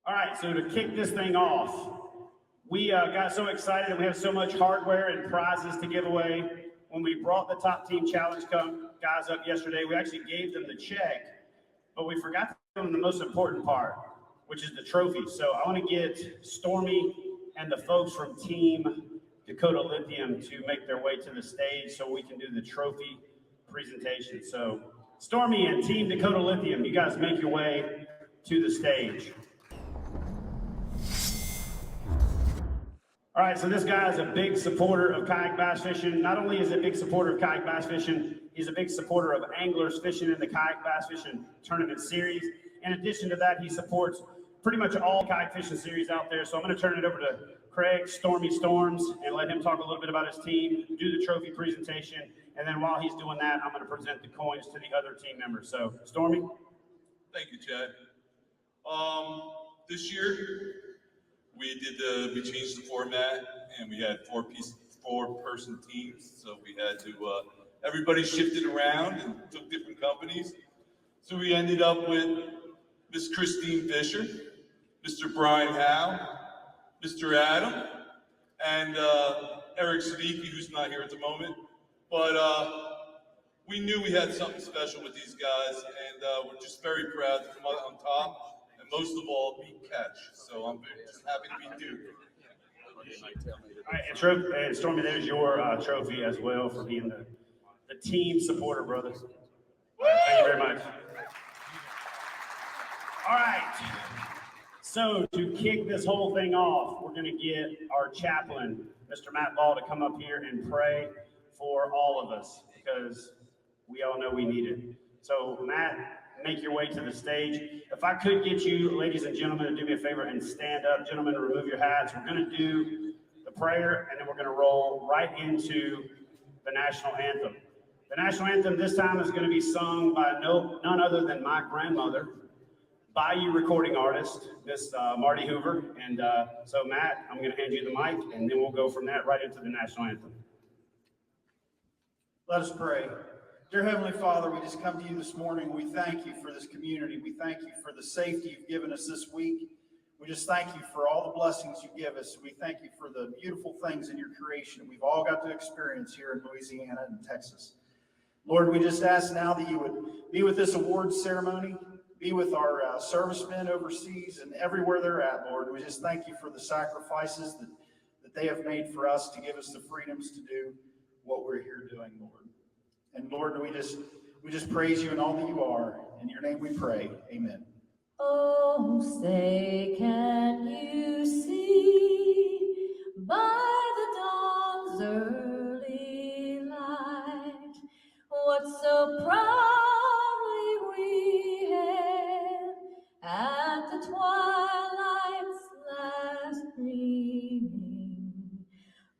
All right, so to kick this thing off, we got so excited and we have so much hardware and prizes to give away. When we brought the Top Team Challenge guys up yesterday, we actually gave them the check, but we forgot to give them the most important part, which is the trophy. So I want to get Stormy and the folks from Team Dakota Lithium to make their way to the stage so we can do the trophy presentation. So Stormy and Team Dakota Lithium, you guys make your way to the stage. All right, so this guy is a big supporter of kayak bass fishing. Not only is he a big supporter of kayak bass fishing, he's a big supporter of anglers fishing in the kayak bass fishing tournament series. In addition to that, he supports pretty much all kayak fishing series out there. So I'm going to turn it over to Craig Stormy Storms and let him talk a little bit about his team, do the trophy presentation, and then while he's doing that, I'm going to present the coins to the other team members. So, Stormy. Thank you, Chad. This year, we changed the format and we had four-person teams. So we had to, everybody shifted around and took different companies. So we ended up with Miss Christine Fisher, Mr. Brian Howe, Mr. Adam, and Eric Siddiqui, who's not here at the moment. But we knew we had something special with these guys, and we're just very proud to come out on top. And most of all, beat catch. So I'm just happy to be Duke. All right, and Stormy, there's your trophy as well for being the team supporter, brothers. All right, thank you very much. All right, so to kick this whole thing off, we're going to get our chaplain, Mr. Matt Ball, to come up here and pray for all of us because we all know we need it. So, Matt, make your way to the stage. If I could get you, ladies and gentlemen, to do me a favor and stand up. Gentlemen, remove your hats. We're going to do the prayer, and then we're going to roll right into the national anthem. The national anthem this time is going to be sung by none other than my grandmother, Bayou recording artist, Miss Marty Hoover. And so, Matt, I'm going to hand you the mic, and then we'll go from that right into the national anthem. Let us pray. Dear Heavenly Father, we just come to you this morning. We thank you for this community. We thank you for the safety you've given us this week. We just thank you for all the blessings you give us. We thank you for the beautiful things in your creation we've all got to experience here in Louisiana and Texas. Lord, we just ask now that you would be with this awards ceremony, be with our servicemen overseas and everywhere they're at, Lord. We just thank you for the sacrifices that they have made for us to give us the freedoms to do what we're here doing, Lord. And Lord, we just praise you in all that you are. In your name we pray. Amen. Oh, say, can you see by the dawn's early light what so proudly we hailed at the twilight's last gleaming,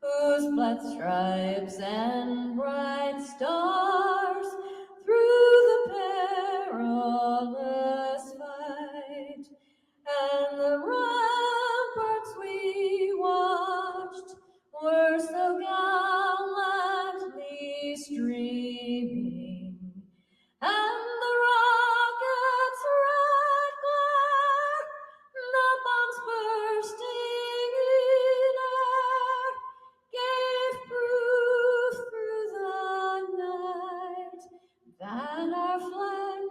whose black stripes and bright stars through the perilous fight, and the ramparts we watched were so gallantly streaming, and the rockets' red glare, the bombs bursting in air, gave proof through the night that our flag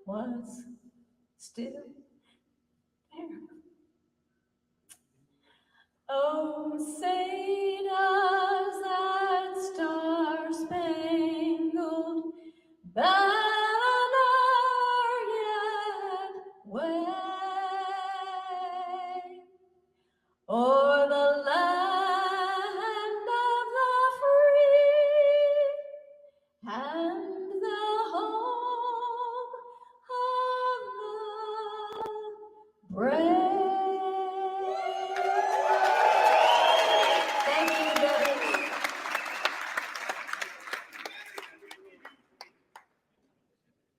was still there. Oh, say does that star-spangled banner yet wave o'er the land of the free and the home of the brave? Thank you, brothers.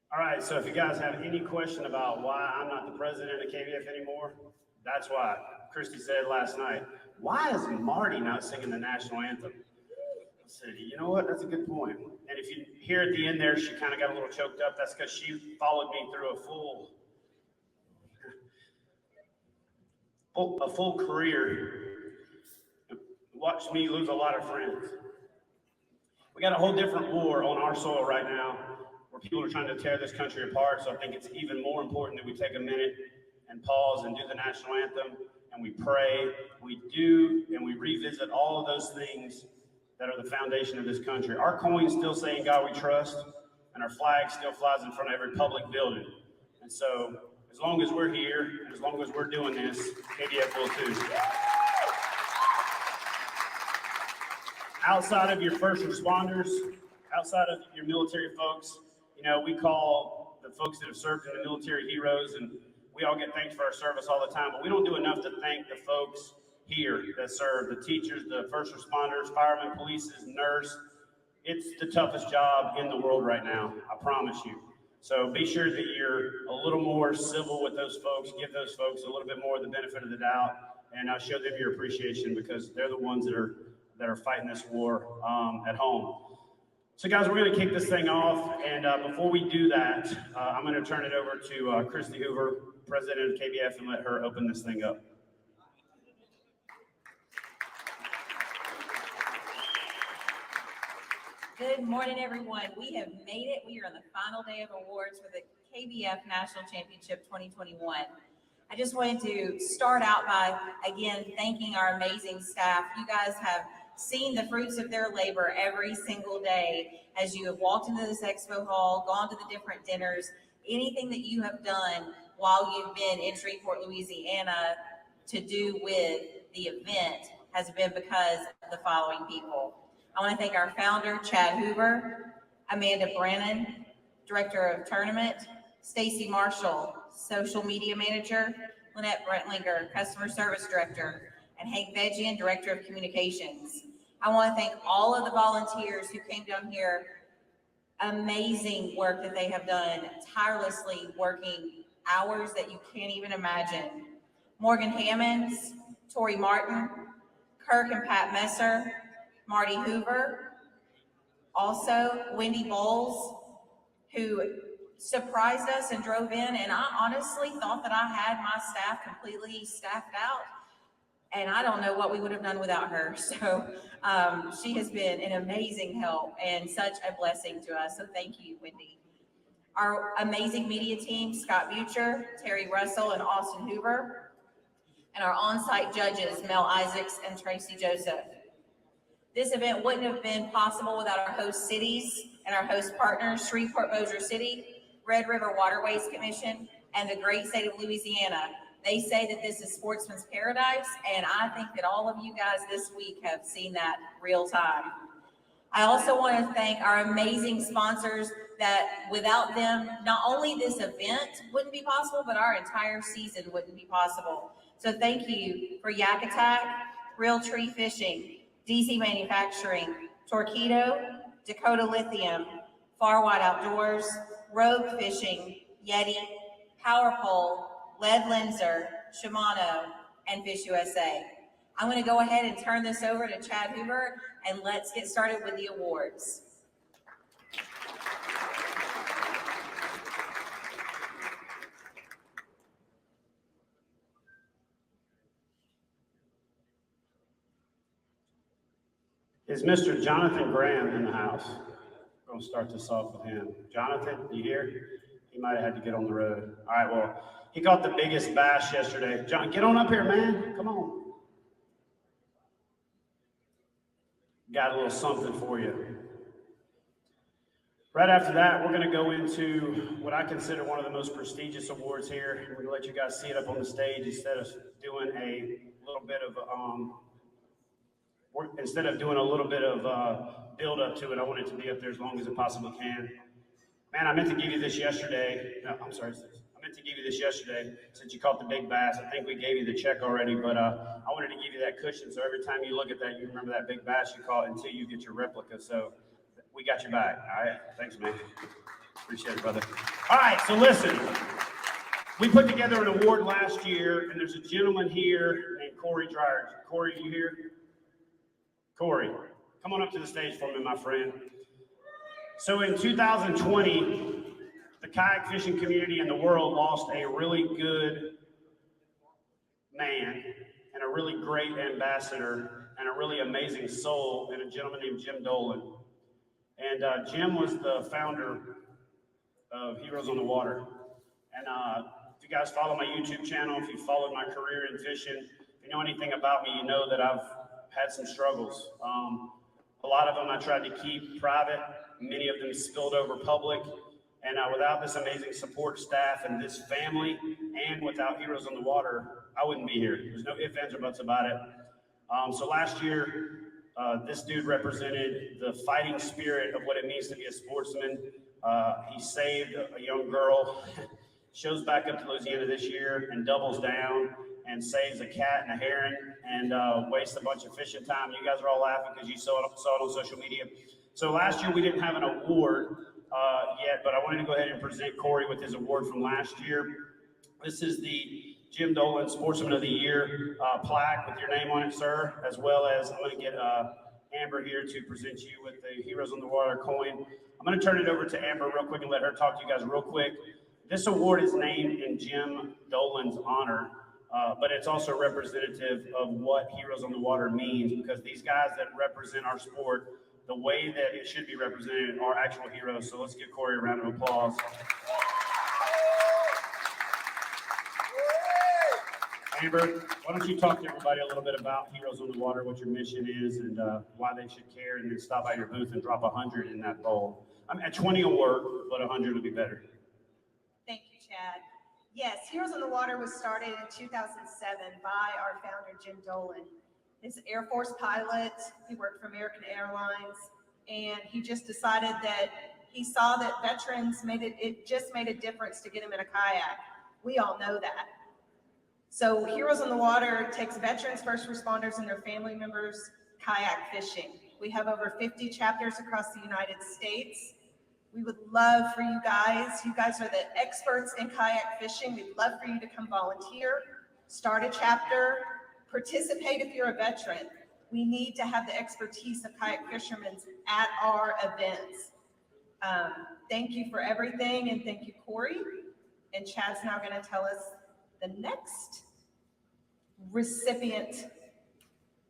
All right, so if you guys have any question about why I'm not the president of KBF anymore, that's why. Christy said last night, why is Marty not singing the national anthem? I said, you know what, that's a good point. And if you hear at the end there, she kind of got a little choked up. That's because she followed me through a full a full career, watched me lose a lot of friends. We got a whole different war on our soil right now where people are trying to tear this country apart. So I think it's even more important that we take a minute and pause and do the national anthem, and we pray, we do, and we revisit all of those things that are the foundation of this country. Our coins still say "In God We Trust," and our flag still flies in front of every public building. And so as long as we're here, and as long as we're doing this, KBF will too. Outside of your first responders, outside of your military folks, you know, we call the folks that have served in the military heroes, and we all get thanked for our service all the time, but we don't do enough to thank the folks here that serve, the teachers, the first responders, firemen, police, nurse. It's the toughest job in the world right now, I promise you. So be sure that you're a little more civil with those folks, give those folks a little bit more of the benefit of the doubt, and show them your appreciation, because they're the ones that are fighting this war at home. So guys, we're going to kick this thing off, and before we do that, I'm going to turn it over to Christy Hoover, president of KBF, and let her open this thing up. Good morning, everyone. We have made it. We are on the final day of awards for the KBF National Championship 2021. I just wanted to start out by, again, thanking our amazing staff. You guys have seen the fruits of their labor every single day as you have walked into this expo hall, gone to the different dinners. Anything that you have done while you've been in Shreveport, Louisiana to do with the event has been because of the following people. I want to thank our founder, Chad Hoover, Amanda Brennan, Director of Tournament, Stacy Marshall, Social Media Manager, Lynette Brentlinger, Customer Service Director, and Hank Vegian, Director of Communications. I want to thank all of the volunteers who came down here. Amazing work that they have done, tirelessly working hours that you can't even imagine. Morgan Hammonds, Tori Martin, Kirk and Pat Messer, Marty Hoover, also Wendy Bowles, who surprised us and drove in, and I honestly thought that I had my staff completely staffed out, and I don't know what we would have done without her. So she has been an amazing help and such a blessing to us, so thank you, Wendy. Our amazing media team, Scott Butcher, Terry Russell, and Austin Hoover, and our on-site judges, Mel Isaacs and Tracy Joseph. This event wouldn't have been possible without our host cities and our host partners, Shreveport-Bossier City, Red River Waterways Commission, and the great state of Louisiana. They say that this is sportsman's paradise, and I think that all of you guys this week have seen that real time. I also want to thank our amazing sponsors that without them, not only this event wouldn't be possible, but our entire season wouldn't be possible. So thank you for YakAttack, Real Tree Fishing, DC Manufacturing, Torqeedo, Dakota Lithium, Far Wide Outdoors, Rogue Fishing, Yeti, Power Pole, Lead Lenser, Shimano, and Fish USA. I'm going to go ahead and turn this over to Chad Hoover, and let's get started with the awards. Is Mr. Jonathan Graham in the house? We're going to start this off with him. Jonathan, you here? He might have had to get on the road. All right, well, he caught the biggest bass yesterday. John, get on up here, man. Come on. Got a little something for you. Right after that, we're going to go into what I consider one of the most prestigious awards here. We're going to let you guys see it up on the stage instead of doing a little bit of build up to it. I want it to be up there as long as it possibly can. Man, I meant to give you this yesterday. No, I'm sorry. I meant to give you this yesterday since you caught the big bass. I think we gave you the check already, but I wanted to give you that cushion so every time you look at that, you remember that big bass you caught until you get your replica. So we got your back. All right. Thanks, man. Appreciate it, brother. All right. So listen, we put together an award last year, and there's a gentleman here named Corey Dreyer. Corey, you here? Corey, come on up to the stage for me, my friend. So in 2020, the kayak fishing community in the world lost a really good man and a really great ambassador and a really amazing soul, and a gentleman named Jim Dolan. And Jim was the founder of Heroes on the Water. And if you guys follow my YouTube channel, if you followed my career in fishing, if you know anything about me, you know that I've had some struggles. A lot of them I tried to keep private. Many of them spilled over public. And without this amazing support staff and this family, and without Heroes on the Water, I wouldn't be here. There's no ifs, ands, or buts about it. So last year, this dude represented the fighting spirit of what it means to be a sportsman. He saved a young girl, shows back up to Louisiana this year and doubles down and saves a cat and a heron and wastes a bunch of fishing time. You guys are all laughing because you saw it on social media. So last year we didn't have an award yet, but I wanted to go ahead and present Corey with his award from last year. This is the Jim Dolan Sportsman of the Year plaque with your name on it, sir, as well as I'm going to get Amber here to present you with the Heroes on the Water coin. I'm going to turn it over to Amber real quick and let her talk to you guys real quick. This award is named in Jim Dolan's honor, but it's also representative of what Heroes on the Water means, because these guys that represent our sport the way that it should be represented are actual heroes. So let's give Corey a round of applause. Amber, why don't you talk to everybody a little bit about Heroes on the Water, what your mission is, and why they should care, and then stop by your booth and drop 100 in that bowl. At 20 will work, but 100 would be better. Thank you, Chad. Yes, Heroes on the Water was started in 2007 by our founder, Jim Dolan. He's an Air Force pilot. He worked for American Airlines, and he just decided that he saw that veterans it just made a difference to get them in a kayak. We all know that. So Heroes on the Water takes veterans, first responders, and their family members kayak fishing. We have over 50 chapters across the United States. We would love for you guys are the experts in kayak fishing. We'd love for you to come volunteer, start a chapter, participate if you're a veteran. We need to have the expertise of kayak fishermen at our events. Thank you for everything, and thank you, Corey. And Chad's now going to tell us the next recipient.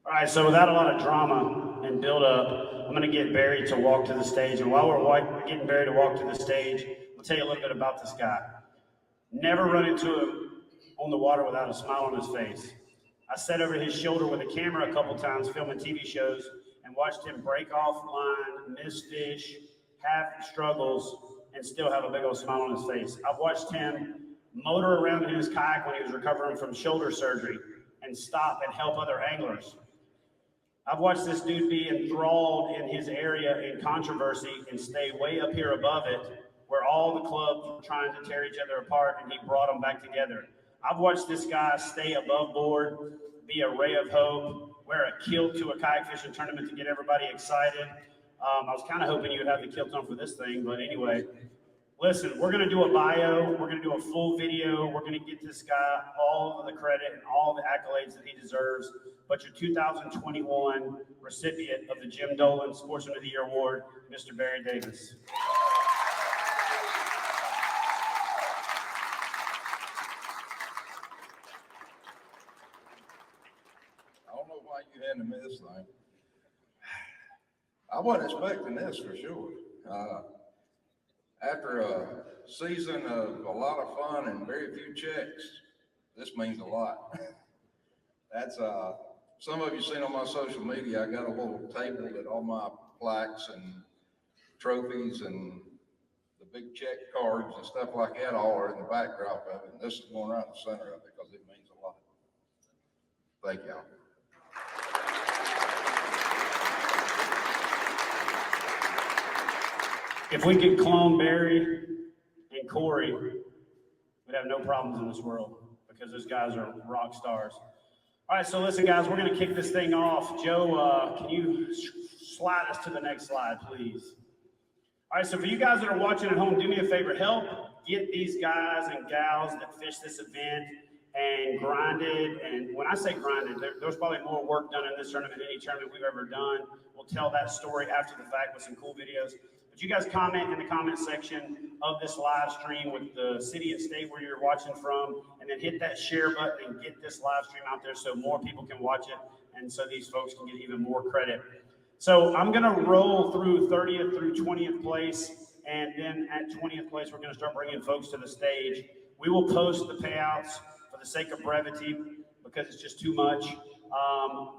All right, so without a lot of drama and build up, I'm going to get Barry to walk to the stage. And while we're getting Barry to walk to the stage, I'll tell you a little bit about this guy. Never run into him on the water without a smile on his face. I sat over his shoulder with a camera a couple times filming TV shows and watched him break off line, miss fish, have struggles, and still have a big old smile on his face. I've watched him motor around in his kayak when he was recovering from shoulder surgery and stop and help other anglers. I've watched this dude be enthralled in his area in controversy and stay way up here above it, where all the clubs were trying to tear each other apart, and he brought them back together. I've watched this guy stay above board, be a ray of hope, wear a kilt to a kayak fishing tournament to get everybody excited. I was kind of hoping you would have the kilt on for this thing, but anyway. Listen, we're going to do a bio, we're going to do a full video, we're going to get this guy all of the credit and all the accolades that he deserves, but your 2021 recipient of the Jim Dolan Sportsman of the Year Award, Mr. Barry Davis. I don't know why you handed me this thing. I wasn't expecting this for sure. After a season of a lot of fun and very few checks, this means a lot. That's some of you seen on my social media, I got a little table that all my plaques and trophies and the big check cards and stuff like that all are in the backdrop of it. And this is going right in the center of it because it means a lot. Thank y'all. If we could clone Barry and Corey, we'd have no problems in this world because those guys are rock stars. All right, so listen, guys, we're going to kick this thing off. Joe, can you slide us to the next slide, please? All right, so for you guys that are watching at home, do me a favor. Help get these guys and gals that fish this event and grinded. And when I say grinded, there's probably more work done in this tournament than any tournament we've ever done. We'll tell that story after the fact with some cool videos. Would you guys comment in the comment section of this live stream with the city and state where you're watching from, and then hit that share button and get this live stream out there so more people can watch it and so these folks can get even more credit. So I'm going to roll through 30th through 20th place, and then at 20th place, we're going to start bringing folks to the stage. We will post the payouts for the sake of brevity because it's just too much.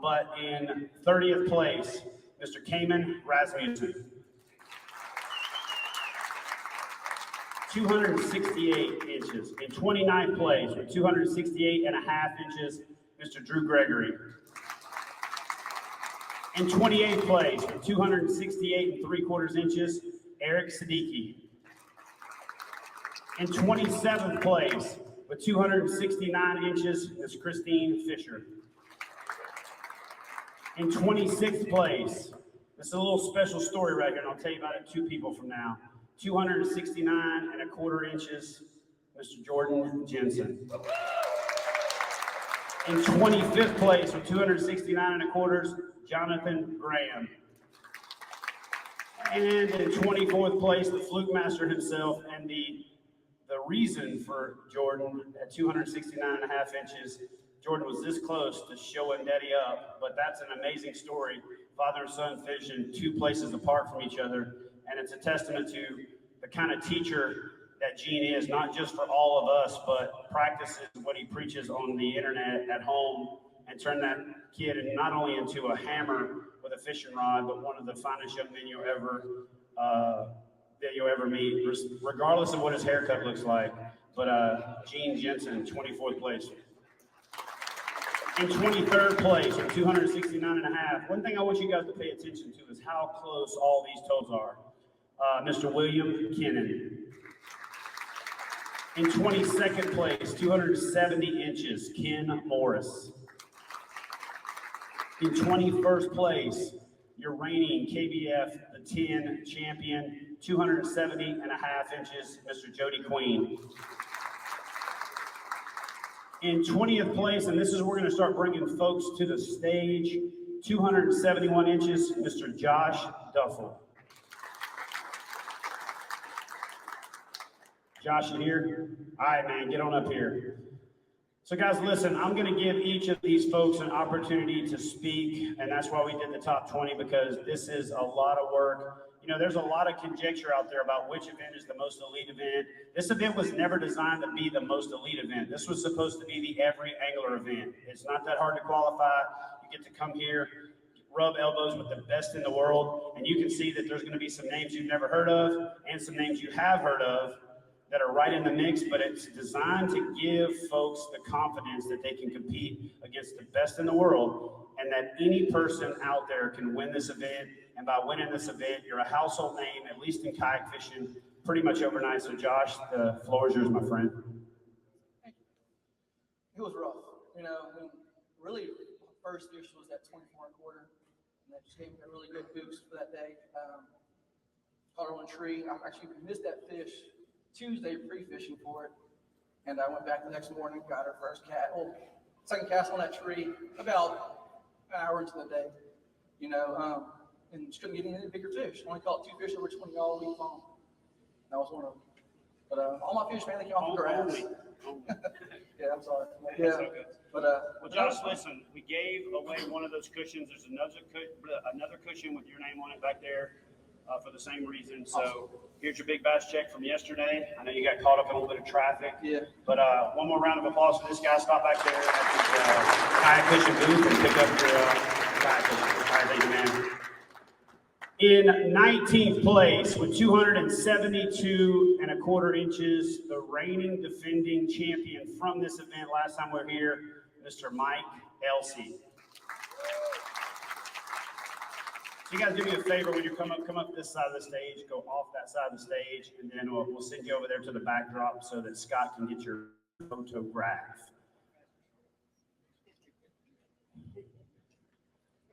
But in 30th place, Mr. Cayman Rasmussen. 268 inches. In 29th place with 268.5 inches, Mr. Drew Gregory. In 28th place with 268.75 inches, Eric Siddiqui. In 27th place with 269 inches, Ms. Christine Fisher. In 26th place, this is a little special story right here, and I'll tell you about it 2 people from now. 269.25 inches, Mr. Jordan Jensen. In 25th place with 269.25, Jonathan Graham. And in 24th place, the fluke master himself, and the reason for Jordan at 269.5 inches. Jordan was this close to showing Daddy up, but that's an amazing story. Father and son finishing 2 places apart from each other, and it's a testament to the kind of teacher that Gene is, not just for all of us, but practices what he preaches on the internet at home and turn that kid not only into a hammer with a fishing rod, but one of the finest young men you'll ever meet, regardless of what his haircut looks like. But Gene Jensen, 24th place. In 23rd place with 269.5. One thing I want you guys to pay attention to is how close all these totals are. Mr. William Kennan. In 22nd place, 270 inches, Ken Morris. In 21st place, your reigning KBF, the 10 champion, 270.5 inches, Mr. Jody Queen. In 20th place, and this is where we're going to start bringing folks to the stage, 271 inches, Mr. Josh Duffel. Josh, you here? All right, man, get on up here. So guys, listen, I'm going to give each of these folks an opportunity to speak, and that's why we did the top 20, because this is a lot of work. You know, there's a lot of conjecture out there about which event is the most elite event. This event was never designed to be the most elite event. This was supposed to be the every angler event. It's not that hard to qualify. You get to come here, rub elbows with the best in the world, and you can see that there's going to be some names you've never heard of and some names you have heard of that are right in the mix, but it's designed to give folks the confidence that they can compete against the best in the world, and that any person out there can win this event. And by winning this event, you're a household name, at least in kayak fishing, pretty much overnight. So Josh, the floor is yours, my friend. It was rough, you know. I mean, really, first fish was that 24.25, and that just gave me a really good boost for that day. Caught on a tree. I actually missed that fish Tuesday pre-fishing for it, and I went back the next morning, got our first second cast on that tree about an hour into the day, you know, and just couldn't get any bigger fish. Only caught 2 fish over 20 all week long. That was one of them. But all my fish mainly came off the grass. Yeah, I'm sorry. Yeah, but well, Josh, listen, we gave away one of those cushions. There's another cushion with your name on it back there. For the same reason. So here's your big bass check from yesterday. I know you got caught up in a little bit of traffic. Yeah. But one more round of applause for this guy. Stop back there at the kayak fishing booth and pick up your kayak fishing. All right, thank you, man. In 19th place with 272.25 inches, the reigning defending champion from this event last time we were here, Mr. Mike Elsey. So you guys do me a favor when you come up this side of the stage, go off that side of the stage, and then we'll send you over there to the backdrop so that Scott can get your photograph.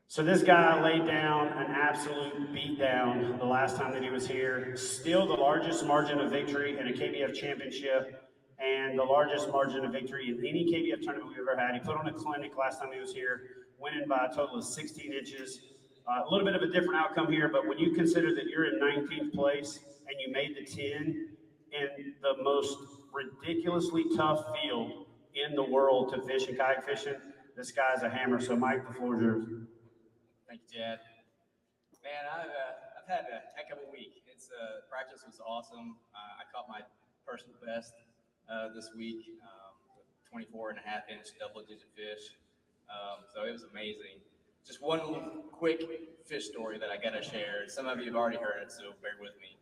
So this guy laid down an absolute beatdown the last time that he was here. Still the largest margin of victory in a KBF championship and the largest margin of victory in any KBF tournament we've ever had. He put on a clinic last time he was here, winning by a total of 16 inches. A little bit of a different outcome here, but when you consider that you're in 19th place and you made the 10 in the most ridiculously tough field in the world to fish and kayak fishing, this guy's a hammer. So Mike, the floor is yours. Thank you, Chad. Man, I've had a heck of a week. Practice was awesome. I caught my personal best this week, with 24.5-inch double-digit fish. So it was amazing. Just one little quick fish story that I gotta share. Some of you have already heard it, so bear with me.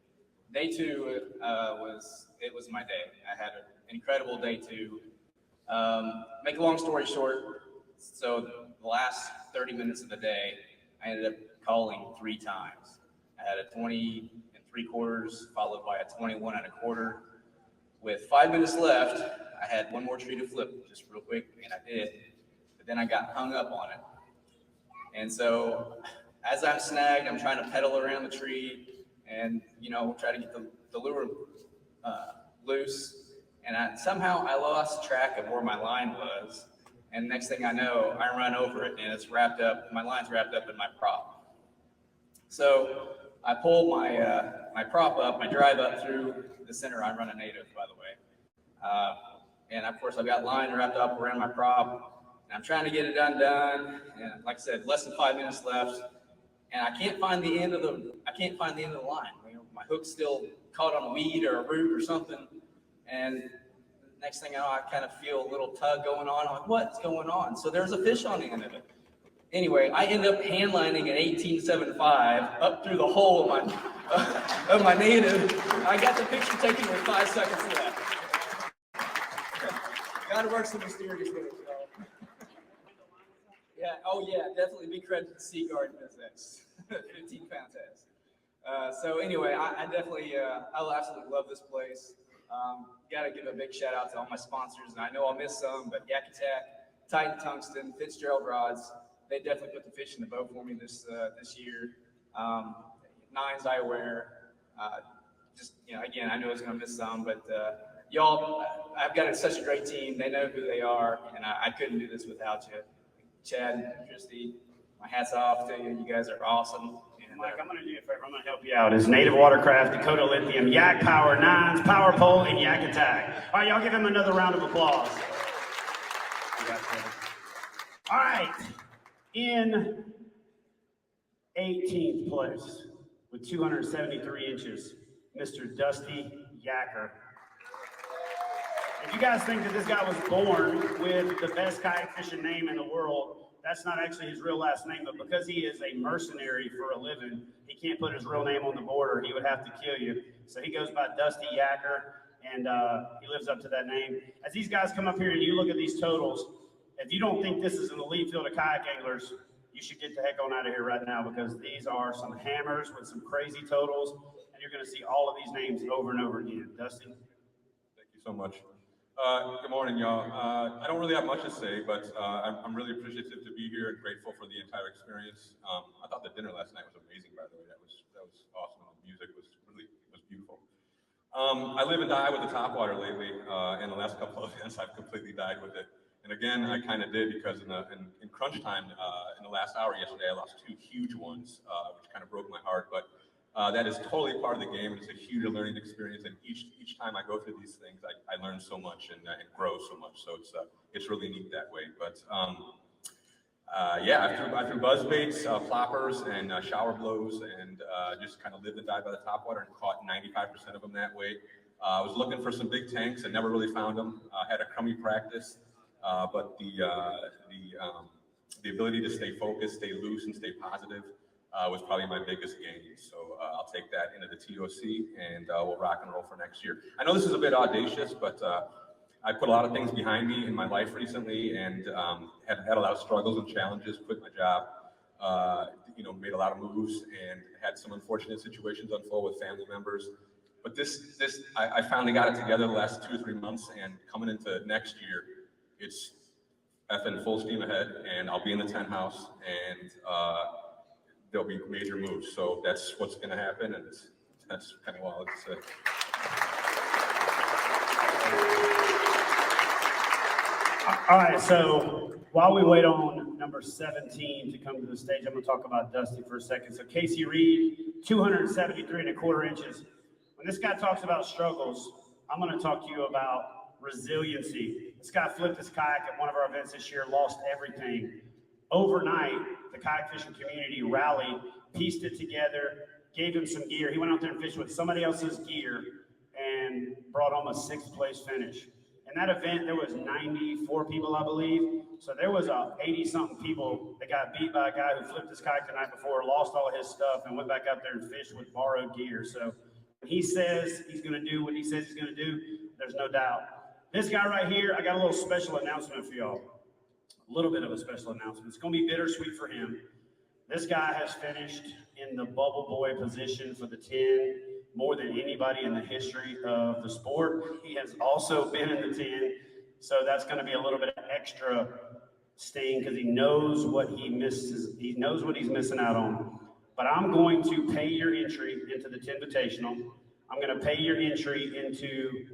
Day 2 was my day. I had an incredible day 2. Make a long story short, so the last 30 minutes of the day, I ended up calling 3 times. I had a 20 3/4, followed by a 21 1/4. With 5 minutes left, I had one more tree to flip, just real quick, and I did. But then I got hung up on it. And so, as I'm snagged, I'm trying to pedal around the tree and, try to get the lure loose. And somehow I lost track of where my line was. And next thing I know, I run over it, and it's wrapped up. My line's wrapped up in my prop. So I pull my prop up, my drive up through the center. I run a native, by the way. And of course, I've got line wrapped up around my prop. And I'm trying to get it undone. And like I said, less than 5 minutes left. And I can't find the end of the line. My hook's still caught on a weed or a root or something. And next thing I know, I kind of feel a little tug going on. I'm like, what's going on? So there's a fish on the end of it. Anyway, I end up hand lining an 18.75 up through the hole of my native. I got the picture taken with 5 seconds left. Gotta work some mysterious ways, y'all. Yeah, oh yeah, definitely big credit to Sea Garden business. 15-pound test. So anyway, I definitely, I'll absolutely love this place. Got to give a big shout out to all my sponsors, and I know I'll miss some, but YakAttack, Titan Tungsten, Fitzgerald Rods, they definitely put the fish in the boat for me this year. Nines Eyewear, again, I know I was going to miss some, but y'all, I've got such a great team. They know who they are, and I couldn't do this without you. Chad and Christy, my hat's off to you. You guys are awesome. And, Mike, I'm going to do you a favor. I'm going to help you out. It's Native Watercraft, Dakota Lithium, Yak Power, Nines, Power Pole, and YakAttack. All right, y'all give him another round of applause. All right. In 18th place with 273 inches, Mr. Dusty Yacker. If you guys think that this guy was born with the best kayak fishing name in the world, that's not actually his real last name, but because he is a mercenary for a living, he can't put his real name on the board or he would have to kill you. So he goes by Dusty Yacker, and he lives up to that name. As these guys come up here and you look at these totals, if you don't think this is an elite field of kayak anglers, you should get the heck on out of here right now, because these are some hammers with some crazy totals, and you're going to see all of these names over and over again. Dusty? Thank you so much. Good morning, y'all. I don't really have much to say, but I'm really appreciative to be here and grateful for the entire experience. I thought the dinner last night was amazing, by the way. That was awesome. The music was beautiful. I live and die with the topwater lately. In the last couple of events, I've completely died with it. And again, I kind of did, because in crunch time, in the last hour yesterday, I lost 2 huge ones, which kind of broke my heart. But that is totally part of the game. It's a huge learning experience, and each time I go through these things, I learn so much and grow so much. So it's really neat that way. But yeah, I threw buzz baits, ploppers, and shower blows, and just kind of lived and died by the topwater and caught 95% of them that way. I was looking for some big tanks and never really found them. Had a crummy practice, but the ability to stay focused, stay loose, and stay positive was probably my biggest gain. So I'll take that into the TOC, and we'll rock and roll for next year. I know this is a bit audacious, but I put a lot of things behind me in my life recently, and had a lot of struggles and challenges, quit my job, made a lot of moves, and had some unfortunate situations unfold with family members. But I finally got it together the last 2 or 3 months, and coming into next year, it's effing full steam ahead, and I'll be in the 10 house, and there'll be major moves. So that's what's going to happen, and that's kind of all I'll say. All right, so while we wait on number 17 to come to the stage. I'm going to talk about Dusty for a second. So Casey Reed, 273 1/4 inches. When this guy talks about struggles, I'm going to talk to you about resiliency. This guy flipped his kayak at one of our events this year, lost everything. Overnight, the kayak fishing community rallied, pieced it together, gave him some gear. He went out there and fished with somebody else's gear and brought home a 6th place finish. In that event, there was 94 people, I believe. So there was 80-something people that got beat by a guy who flipped his kayak the night before, lost all of his stuff, and went back out there and fished with borrowed gear. So when he says he's going to do what he says he's going to do, there's no doubt. This guy right here, I got a little special announcement for y'all. A little bit of a special announcement. It's going to be bittersweet for him. This guy has finished in the bubble boy position for the 10 more than anybody in the history of the sport. He has also been in the 10, so that's going to be a little bit of extra sting because he knows what he misses. He knows what he's missing out on. But I'm going to pay your entry into the 10 Invitational. I'm going to pay your entry into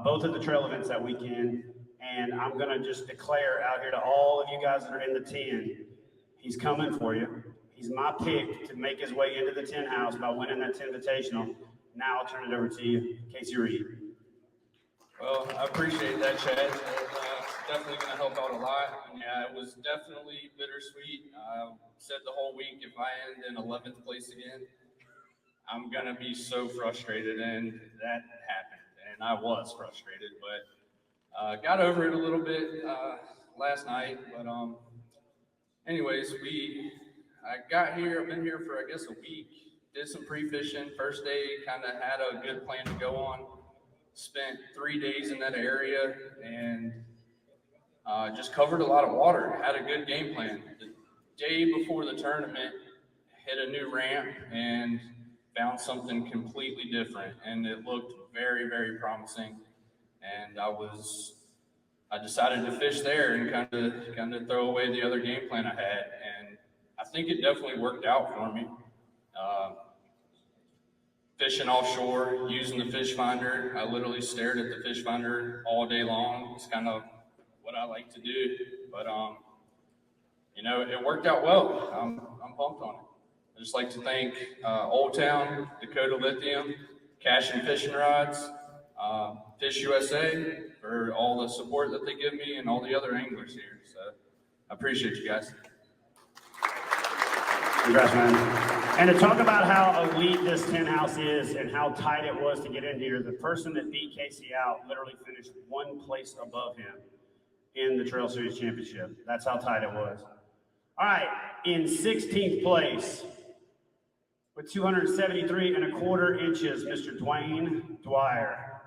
both of the trail events that weekend, and I'm going to just declare out here to all of you guys that are in the 10, he's coming for you. He's my pick to make his way into the 10 house by winning that 10 Invitational. Now I'll turn it over to you, Casey Reed. Well, I appreciate that, Chad. It's definitely going to help out a lot. And yeah, it was definitely bittersweet. I said the whole week, if I end in 11th place again, I'm going to be so frustrated. And that happened. And I was frustrated, but got over it a little bit last night. But anyways, I got here, I've been here for, I guess, a week, did some pre-fishing. First day, kind of had a good plan to go on. Spent 3 days in that area and just covered a lot of water, had a good game plan. The day before the tournament, hit a new ramp and found something completely different. And it looked very, very promising. And I decided to fish there and kind of throw away the other game plan I had. And I think it definitely worked out for me. Fishing offshore, using the fish finder. I literally stared at the fish finder all day long. It's kind of what I like to do. But, it worked out well. I'm pumped on it. I'd just like to thank Old Town, Dakota Lithium, Cash and Fishing Rods, Fish USA for all the support that they give me and all the other anglers here. So I appreciate you guys. Congrats, man. And to talk about how elite this 10 house is and how tight it was to get in here, the person that beat Casey out literally finished 1 place above him in the Trail Series Championship. That's how tight it was. All right, in 16th place with 273 1/4 inches, Mr. Dwayne Dwyer.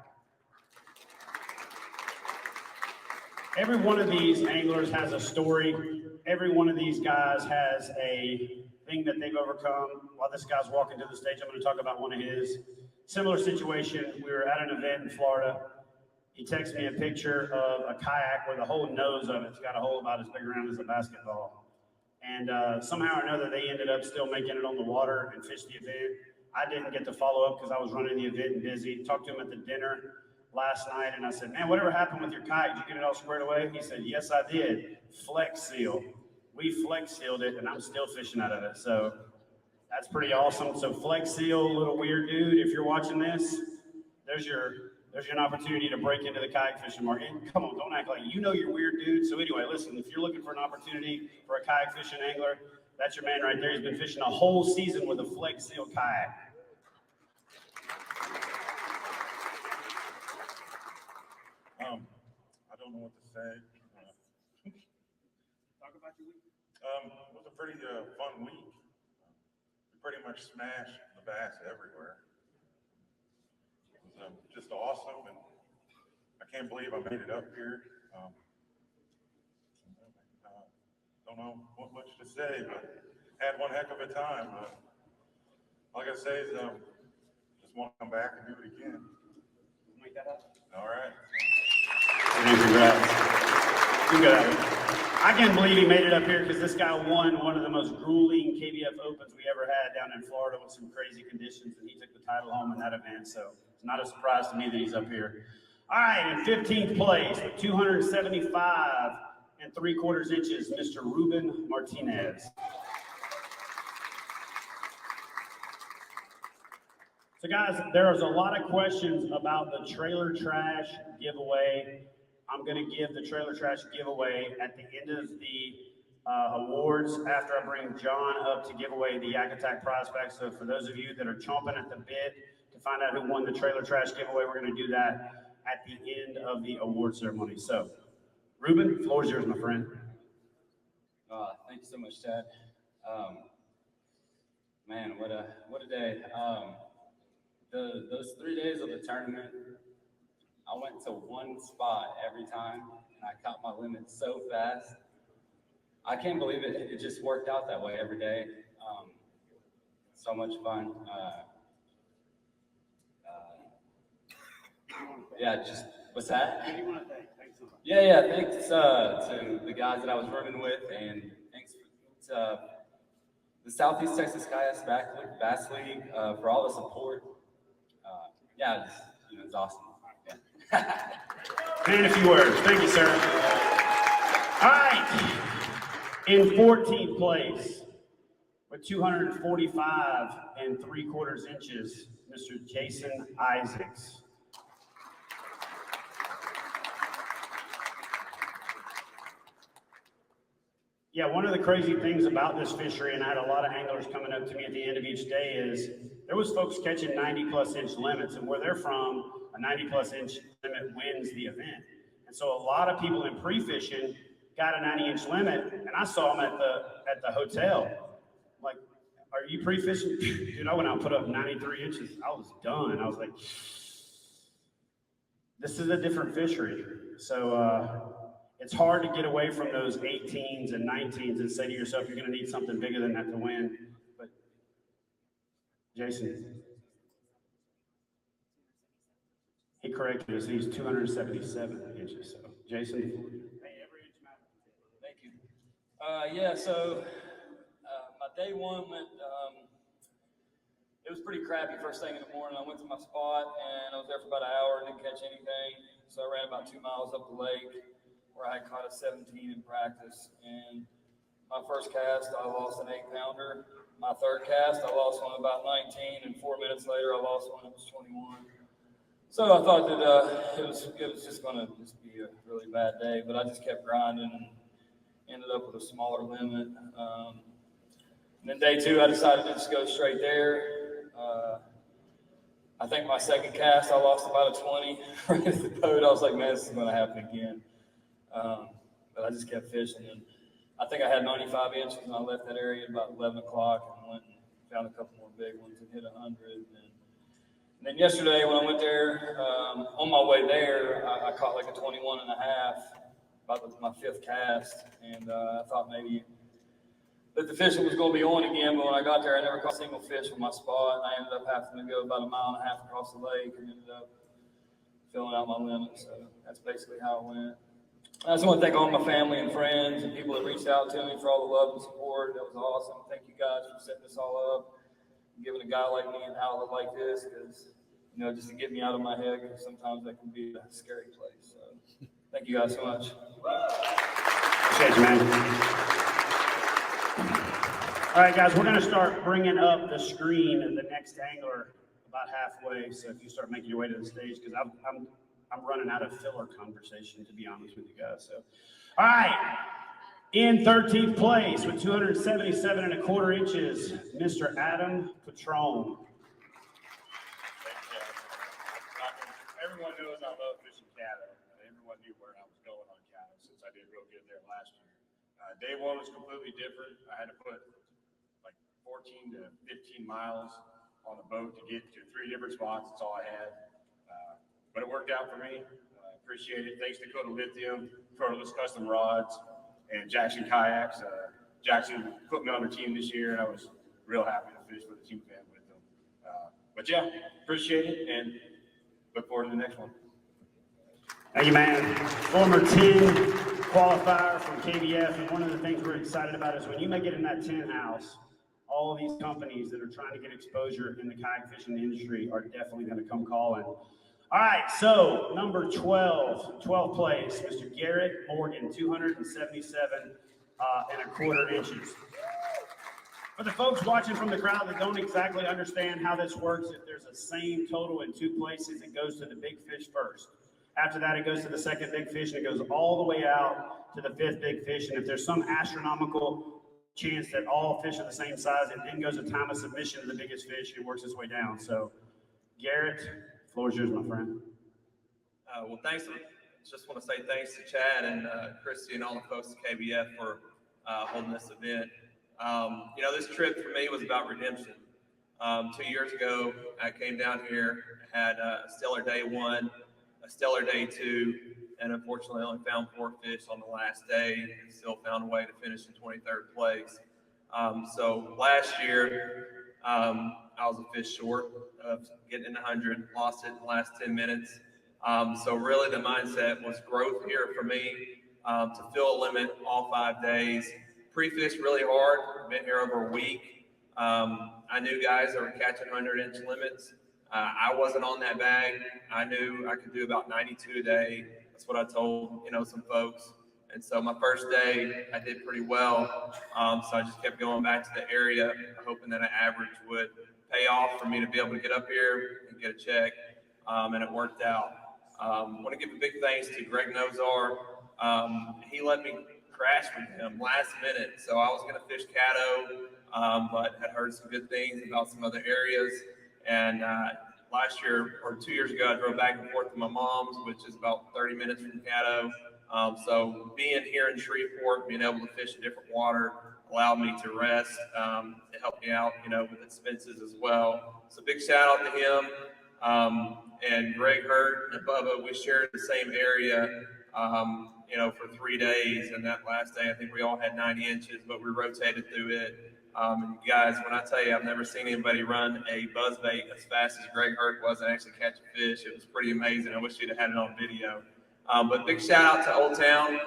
Every one of these anglers has a story. Every one of these guys has a thing that they've overcome. While this guy's walking to the stage, I'm going to talk about one of his. Similar situation, we were at an event in Florida. He texted me a picture of a kayak where the whole nose of it's got a hole about as big around as a basketball. And somehow or another, they ended up still making it on the water and fished the event. I didn't get to follow up because I was running the event and busy. Talked to him at the dinner last night, and I said, man, whatever happened with your kayak? Did you get it all squared away? He said, yes, I did. Flex seal. We flex sealed it, and I'm still fishing out of it. So that's pretty awesome. So Flex Seal, little weird dude, if you're watching this, there's your opportunity to break into the kayak fishing market. And come on, don't act like you know you're weird, dude. So anyway, listen, if you're looking for an opportunity for a kayak fishing angler, that's your man right there. He's been fishing a whole season with a Flex Seal kayak. I don't know what to say. Talk about your week. It was a pretty fun week. We pretty much smashed the bass everywhere. It was just awesome, and I can't believe I made it up here. Don't know what much to say, but had one heck of a time. All I gotta say is just want to come back and do it again. Make that up. All right. Congrats. You got it. I can't believe he made it up here because this guy won one of the most grueling KBF Opens we ever had down in Florida with some crazy conditions, and he took the title home in that event. So it's not a surprise to me that he's up here. All right, in 15th place with 275 and 3/4 inches, Mr. Ruben Martinez. So guys, there's a lot of questions about the trailer trash giveaway. I'm gonna give the trailer trash giveaway at the end of the awards after I bring John up to give away the YakAttack prize pack. So for those of you that are chomping at the bit to find out who won the trailer trash giveaway, we're gonna do that at the end of the award ceremony. So, Ruben, the floor is yours, my friend. Thank you so much, Chad. Man, what a day. Those 3 days of the tournament, I went to one spot every time, and I caught my limit so fast. I can't believe it. It just worked out that way every day. So much fun. Yeah, just, what's that? Who do you want to thank? Thanks so much. Yeah, thanks to the guys that I was running with, and thanks to the Southeast Texas Kayak Bass League for all the support. Yeah, it's awesome. Yeah. Man, a few words. Thank you, sir. All right. In 14th place, with 245 and 3/4 inches, Mr. Jason Isaacs. Yeah, one of the crazy things about this fishery, and I had a lot of anglers coming up to me at the end of each day, is there was folks catching 90+ inch limits, and where they're from, a 90+ inch limit wins the event. And so a lot of people in pre-fishing got a 90-inch limit, and I saw them at the hotel. Like, are you pre-fishing? Dude, I went out and put up 93 inches. I was done. I was like, this is a different fishery. So it's hard to get away from those 18s and 19s and say to yourself, you're going to need something bigger than that to win. But Jason, he corrected us. He's 277 inches. So Jason. Hey, every inch matters. Thank you. Yeah, so my day one went, it was pretty crappy first thing in the morning. I went to my spot and I was there for about an hour and didn't catch anything. So I ran about 2 miles up the lake where I had caught a 17 in practice. And my first cast, I lost an 8-pounder. My third cast, I lost one about 19, and 4 minutes later, I lost one that was 21. So I thought that it was just going to be a really bad day, but I just kept grinding and ended up with a smaller limit. And then day two, I decided to just go straight there. I think my second cast, I lost about a 20 right at the boat. I was like, man, this is going to happen again. But I just kept fishing, and I think I had 95 inches, and I left that area at about 11 o'clock and went and found a couple more big ones and hit 100. And then yesterday when I went there, on my way there, I caught like a 21 and a half, about my fifth cast, and I thought maybe that the fishing was going to be on again, but when I got there, I never caught a single fish from my spot, and I ended up having to go about 1.5 miles across the lake and ended up filling out my limit. So that's basically how it went. I just want to thank all my family and friends and people that reached out to me for all the love and support. That was awesome. Thank you guys for setting this all up and giving a guy like me an outlet like this, because, you know, just to get me out of my head, because sometimes that can be a scary place. So thank you guys so much. Appreciate you, man. All right, guys, we're going to start bringing up the screen and the next angler about halfway. So if you start making your way to the stage, because I'm running out of filler conversation, to be honest with you guys. So, all right, in 13th place with 277.25 inches, Mr. Adam Patron. Everyone knows I love fishing cattle. Everyone knew where I was going on cattle since I did real good there last year. Day one was completely different. I had to put like 14 to 15 miles on the boat to get to 3 different spots. That's all I had. But it worked out for me. Appreciate it. Thanks to Dakota Lithium, Torqeedo Custom Rods, and Jackson Kayaks. Jackson put me on their team this year, and I was real happy to fish for the team event with them. But yeah, appreciate it, and look forward to the next one. Thank you, man. Former 10 qualifier from KBF, and one of the things we're excited about is when you make it in that 10 house, all of these companies that are trying to get exposure in the kayak fishing industry are definitely going to come calling. All right, so number 12, 12th place, Mr. Garrett Morgan, 277.25 inches. For the folks watching from the crowd that don't exactly understand how this works, if there's a same total in two places, it goes to the big fish first. After that, it goes to the second big fish, and it goes all the way out to the fifth big fish. And if there's some astronomical chance that all fish are the same size, it then goes to time of submission to the biggest fish, and it works its way down. So, Garrett, the floor is yours, my friend. Well, thanks. Just want to say thanks to Chad and Christy and all the folks at KBF for holding this event. You know, this trip for me was about redemption. 2 years ago, I came down here, had a stellar day one, a stellar day two, and unfortunately only found 4 fish on the last day and still found a way to finish in 23rd place. So last year, I was a fish short of getting in 100, lost it in the last 10 minutes. So really the mindset was growth here for me, to fill a limit all 5 days. Pre-fished really hard, been here over a week. I knew guys that were catching 100-inch limits. I wasn't on that bag. I knew I could do about 92 a day. That's what I told, you know, some folks. And so my first day, I did pretty well. So I just kept going back to the area, hoping that an average would pay off for me to be able to get up here and get a check. And it worked out. I want to give a big thanks to Greg Nozar. He let me crash with him last minute. So I was going to fish Caddo, but had heard some good things about some other areas. And last year, or 2 years ago, I drove back and forth to my mom's, which is about 30 minutes from Caddo. So being here in Shreveport, being able to fish in different water allowed me to rest. It helped me out, you know, with expenses as well. So big shout out to him. And Greg Hurt and Bubba, we shared the same area, you know, for 3 days. And that last day, I think we all had 90 inches, but we rotated through it. And guys, when I tell you, I've never seen anybody run a buzzbait as fast as Greg Hurt was and actually catch a fish. It was pretty amazing. I wish you'd have had it on video. But big shout out to Old Town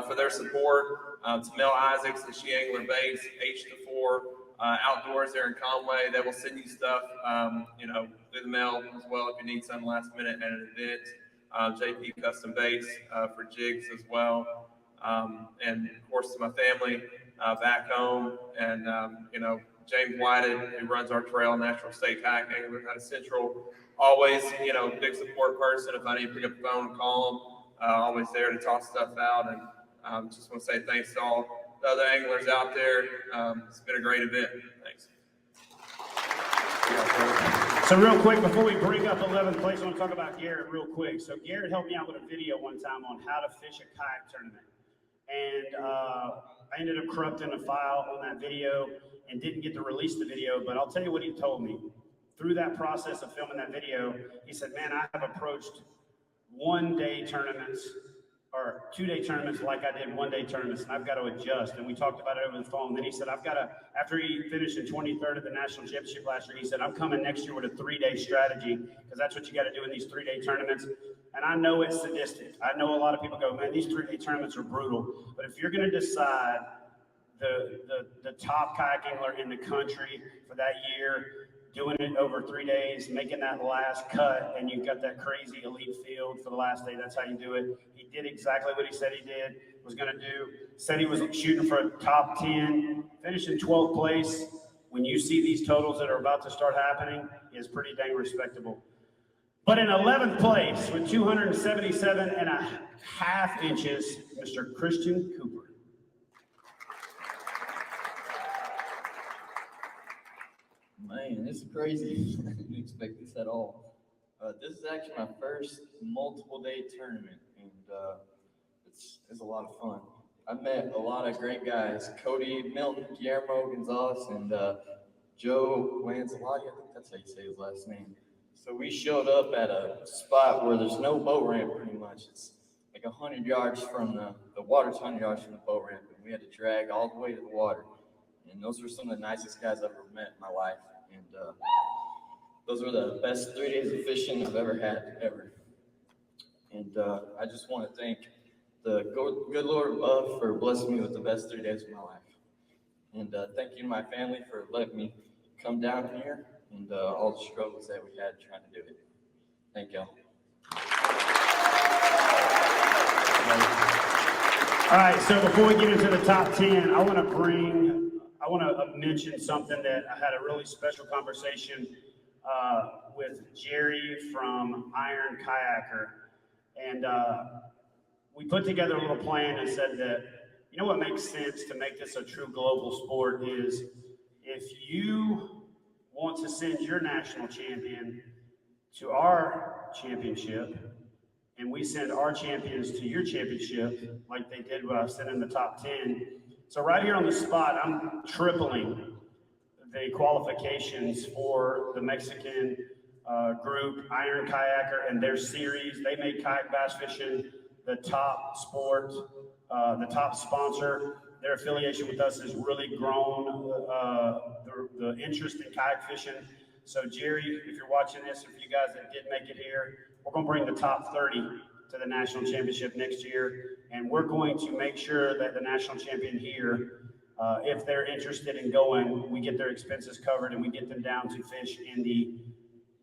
for their support, to Mel Isaacs and She Angler Baits, H24 Outdoors there in Conway. They will send you stuff, you know, through the mail as well if you need some last minute at an event. JP Custom Baits for jigs as well. And of course to my family back home, and you know, James Whited, who runs our trail, Natural State Kayak Angler out of Central, always, you know, big support person. If I need to pick up the phone and call him, always there to talk stuff out. And just want to say thanks to all the other anglers out there. It's been a great event. Thanks. So real quick, before we bring up 11th place, I want to talk about Garrett real quick. So Garrett helped me out with a video one time on how to fish a kayak tournament. And I ended up corrupting a file on that video and didn't get to release the video, but I'll tell you what he told me. Through that process of filming that video, he said, man, I have approached 1-day tournaments or 2-day tournaments like I did 1-day tournaments, and I've got to adjust. And we talked about it over the phone. Then he said, I've got to, after he finished in 23rd at the national championship last year, he said, I'm coming next year with a 3-day strategy, because that's what you got to do in these 3-day tournaments. And I know it's sadistic. I know a lot of people go, man, these 3-day tournaments are brutal. But if you're going to decide the top kayak angler in the country for that year, doing it over 3 days, making that last cut, and you've got that crazy elite field for the last day, that's how you do it. He did exactly what he said he did, was going to do. Said he was shooting for a top 10, finished in 12th place. When you see these totals that are about to start happening, is pretty dang respectable. But in 11th place with 277.5 inches, Mr. Christian Cooper. Man, this is crazy. I didn't expect this at all. This is actually my first multiple day tournament, and it's a lot of fun. I met a lot of great guys, Cody Milton, Guillermo Gonzalez, and Joe Lanzalotti. I think that's how you say his last name. So we showed up at a spot where there's no boat ramp pretty much. It's like 100 yards from the water's 100 yards from the boat ramp, and we had to drag all the way to the water. And those were some of the nicest guys I've ever met in my life. And those were the best 3 days of fishing I've ever had, ever. And I just want to thank the good Lord above for blessing me with the best 3 days of my life. And thank you to my family for letting me come down here and all the struggles that we had trying to do it. Thank y'all. All right, so before we get into the top 10, I want to mention something that I had a really special conversation with Jerry from Iron Kayaker. And we put together a little plan and said that, you know what makes sense to make this a true global sport is if you want to send your national champion to our championship, and we send our champions to your championship, like they did when I sent in the top 10. So right here on the spot, I'm tripling the qualifications for the Mexican group, Iron Kayaker, and their series. They made kayak bass fishing the top sport, the top sponsor. Their affiliation with us has really grown the interest in kayak fishing. So Jerry, if you're watching this, if you guys that did make it here, we're going to bring the top 30 to the national championship next year, and we're going to make sure that the national champion here, if they're interested in going, we get their expenses covered and we get them down to fish in the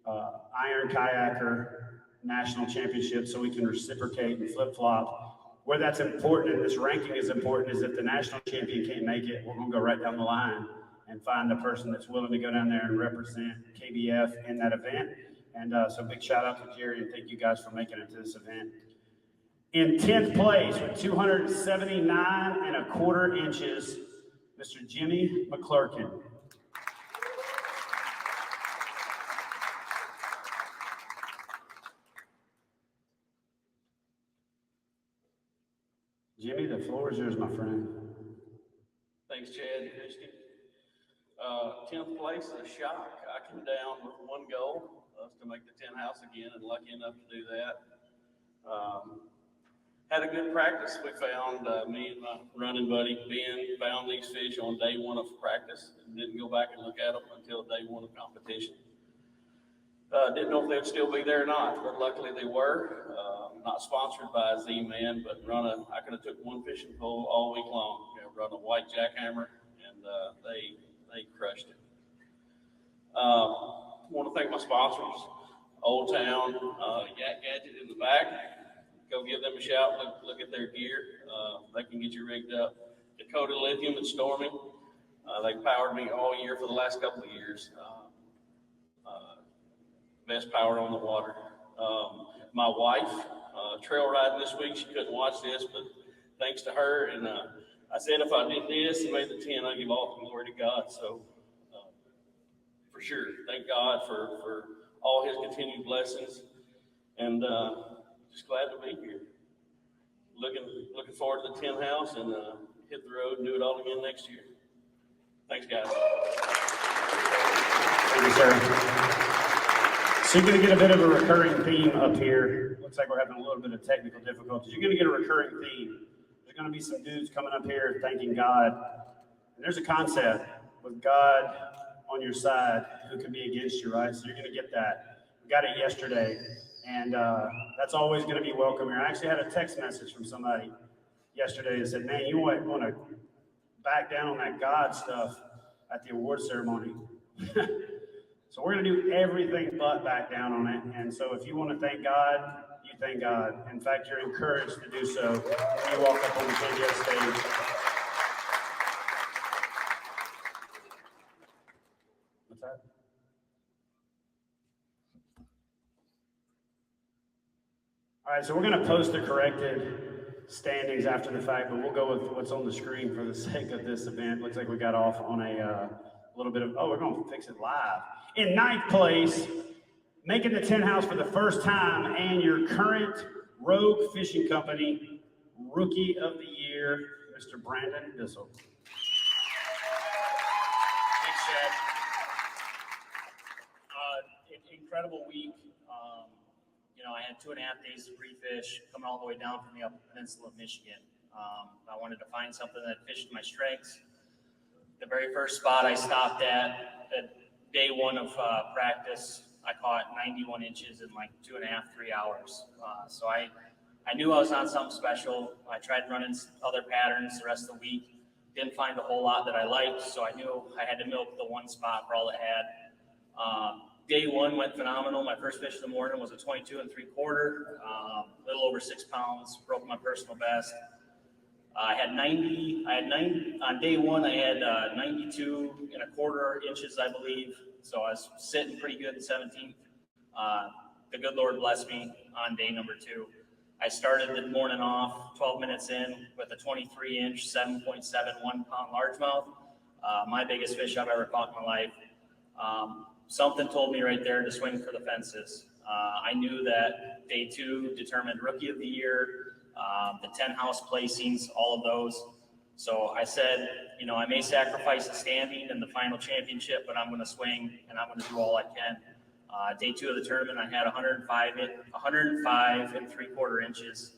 Iron Kayaker National Championship so we can reciprocate and flip-flop. Where that's important and this ranking is important is if the national champion can't make it, we're going to go right down the line and find the person that's willing to go down there and represent KBF in that event. And so big shout out to Jerry and thank you guys for making it to this event. In 10th place with 279 1/4 inches, Mr. Jimmy McClurkin. Jimmy, the floor is yours, my friend. Thanks, Chad. 10th place is a shock. I came down with one goal, to make the 10 house again, and lucky enough to do that. Had a good practice. We found, me and my running buddy, Ben, found these fish on day one of practice. And didn't go back and look at them until day one of competition. Didn't know if they'd still be there or not, but luckily they were. Not sponsored by Z-Man, but I could have took one fishing pole all week long. Run a white jackhammer, and they crushed it. Want to thank my sponsors, Old Town, Yak Gadget in the back. Go give them a shout. Look at their gear. They can get you rigged up. Dakota Lithium and Storming. They powered me all year for the last couple of years. Best power on the water. My wife, trail riding this week. She couldn't watch this, but thanks to her. And I said if I did this and made the 10, I'd give all the glory to God. So for sure, thank God for all his continued blessings. And just glad to be here. Looking forward to the 10 house and hit the road and do it all again next year. Thanks, guys. Thank you, sir. So you're going to get a bit of a recurring theme up here. Looks like we're having a little bit of technical difficulties. You're going to get a recurring theme. There's going to be some dudes coming up here thanking God. And there's a concept with God on your side, who can be against you, right? So you're going to get that. We got it yesterday. And that's always going to be welcome here. I actually had a text message from somebody yesterday that said, man, you want to back down on that God stuff at the award ceremony. So we're going to do everything but back down on it. And so if you want to thank God, you thank God. In fact, you're encouraged to do so when you walk up on the KBF stage. What's that? All right, so we're going to post the corrected standings after the fact, but we'll go with what's on the screen for the sake of this event. Looks like we got off on a little bit of, we're going to fix it live. In 9th place, making the 10 house for the first time, and your current Rogue Fishing Company Rookie of the Year, Mr. Brandon Bissell. Thanks, Chad. Incredible week. I had 2.5 days to pre-fish, coming all the way down from the Upper Peninsula of Michigan. I wanted to find something that fished my strengths. The very first spot I stopped at day one of practice, I caught 91 inches in like 2.5, 3 hours. So I knew I was on something special. I tried running other patterns the rest of the week. Didn't find a whole lot that I liked, so I knew I had to milk the one spot for all it had. Day one went phenomenal. My first fish of the morning was a 22 3/4, little over 6 pounds, broke my personal best. I had 90 on day one. I had 92 1/4 inches, I believe. So I was sitting pretty good in 17th. The good Lord blessed me on day number 2. I started the morning off 12 minutes in with a 23-inch, 7.71 pound largemouth. My biggest fish I've ever caught in my life. Something told me right there to swing for the fences. I knew that day 2 determined rookie of the year, the 10 house placings, all of those. So I said, you know, I may sacrifice a standing in the final championship, but I'm going to swing and I'm going to do all I can. Day 2 of the tournament, I had 105 3/4 inches.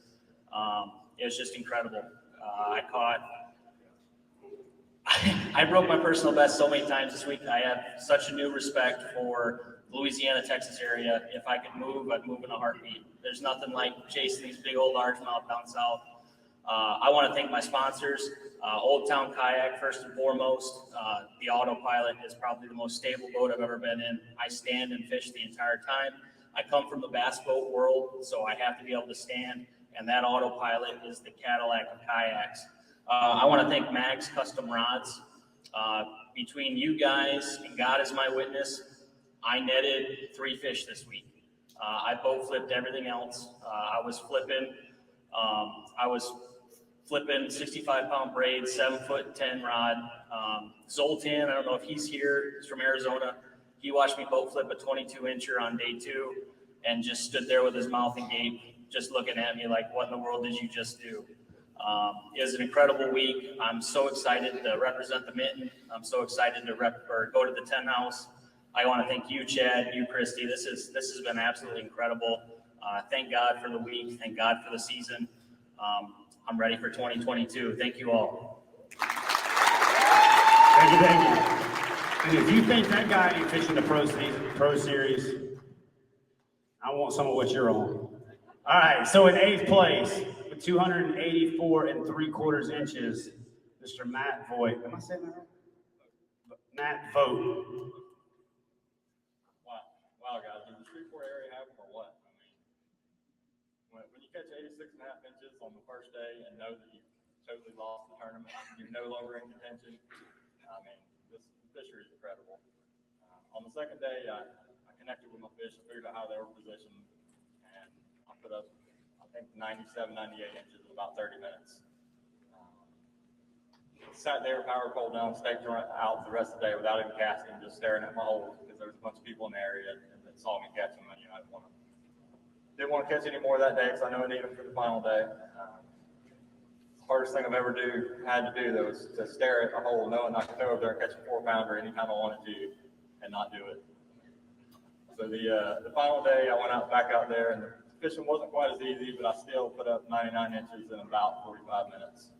It was just incredible. I broke my personal best so many times this week. I have such a new respect for the Louisiana, Texas area. If I could move, I'd move in a heartbeat. There's nothing like chasing these big old largemouth down south. I want to thank my sponsors, Old Town Kayak, first and foremost. The autopilot is probably the most stable boat I've ever been in. I stand and fish the entire time. I come from the bass boat world, so I have to be able to stand, and that autopilot is the Cadillac of kayaks. I want to thank Mag's Custom Rods. Between you guys and God is my witness, I netted 3 fish this week. I boat flipped everything else. I was flipping 65-pound braid, 7'10" rod. Zoltan, I don't know if he's here, he's from Arizona. He watched me boat flip a 22-incher on day 2 and just stood there with his mouth agape, just looking at me like, what in the world did you just do? It was an incredible week. I'm so excited to represent the mitten. I'm so excited to go to the 10 house. I want to thank you, Chad, you, Christy. This has been absolutely incredible. Thank God for the week. Thank God for the season. I'm ready for 2022. Thank you all. Thank you. And if you think that guy ain't fishing the Pro Series, I want some of what you're on. All right, so in 8th place, with 284 3/4 inches, Mr. Matt Voigt. Am I saying that right? Matt Vogt. Wow, guys, does the Shreveport area have them or what? I mean, when you catch 86.5 inches on the first day and know that you totally lost the tournament, you're no longer in contention. I mean, this fishery is incredible. On the second day, I connected with my fish, figured out how they were positioned, and I put up, I think, 97, 98 inches in about 30 minutes. Sat there, power pole down, staked out the rest of the day without even casting, just staring at my holes because there was a bunch of people in the area that saw me catch them, and I didn't want to catch any more that day because I know I need them for the final day. Hardest thing I've ever had to do though is to stare at a hole knowing I could go over there and catch a 4-pounder anytime I wanted to and not do it. So the final day I went back out there and the fishing wasn't quite as easy, but I still put up 99 inches in about 45 minutes.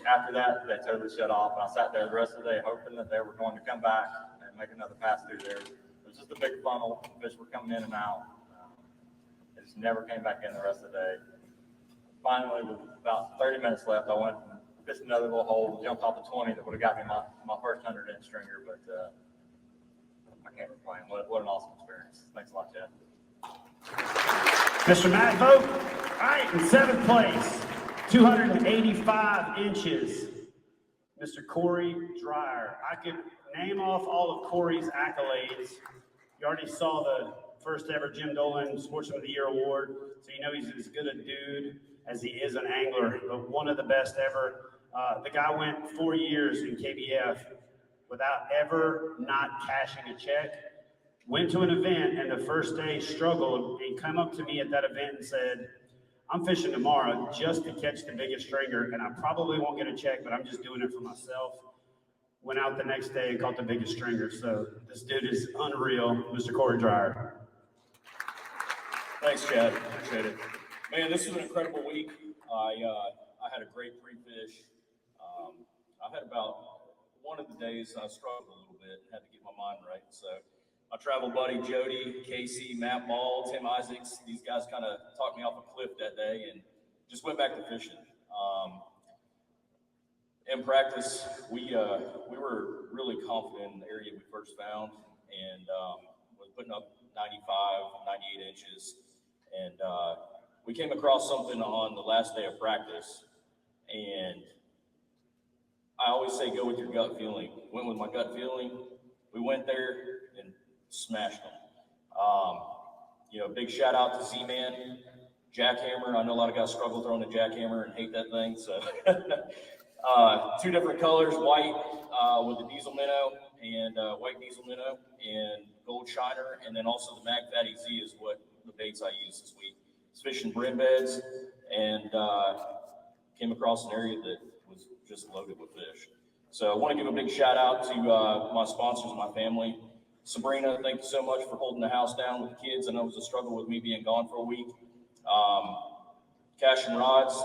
After that, they totally shut off, and I sat there the rest of the day hoping that they were going to come back and make another pass through there. It was just a big funnel. Fish were coming in and out. It just never came back in the rest of the day. Finally, with about 30 minutes left, I went and fished another little hole, jumped off the 20 that would have got me my first 100-inch stringer, but I can't complain. What an awesome experience. Thanks a lot, Chad. Mr. Matt Vogt. All right, in 7th place, 285 inches, Mr. Corey Dreyer. I could name off all of Corey's accolades. You already saw the first ever Jim Dolan Sportsman of the Year award, so you know he's as good a dude as he is an angler, but one of the best ever. The guy went 4 years in KBF without ever not cashing a check. Went to an event and the first day struggled and come up to me at that event and said, I'm fishing tomorrow just to catch the biggest stringer, and I probably won't get a check, but I'm just doing it for myself. Went out the next day and caught the biggest stringer. So this dude is unreal, Mr. Corey Dreyer. Thanks, Chad. Appreciate it. Man, this was an incredible week. I had a great pre-fish. I had about one of the days I struggled a little bit, had to get my mind right. So my travel buddy, Jody, Casey, Matt Ball, Tim Isaacs, these guys kind of talked me off a cliff that day and just went back to fishing. In practice, we were really confident in the area we first found, and was putting up 95, 98 inches. And we came across something on the last day of practice, and I always say go with your gut feeling. Went with my gut feeling. We went there and smashed them. Big shout out to Z-Man, jackhammer. I know a lot of guys struggle throwing the jackhammer and hate that thing. So 2 different colors, white with the diesel minnow and white diesel minnow and gold shiner. And then also the Mag Fatty Z is what the baits I used this week. I was fishing brim beds and came across an area that was just loaded with fish. So I want to give a big shout out to my sponsors and my family. Sabrina, thank you so much for holding the house down with the kids. I know it was a struggle with me being gone for a week. Cash and Rods,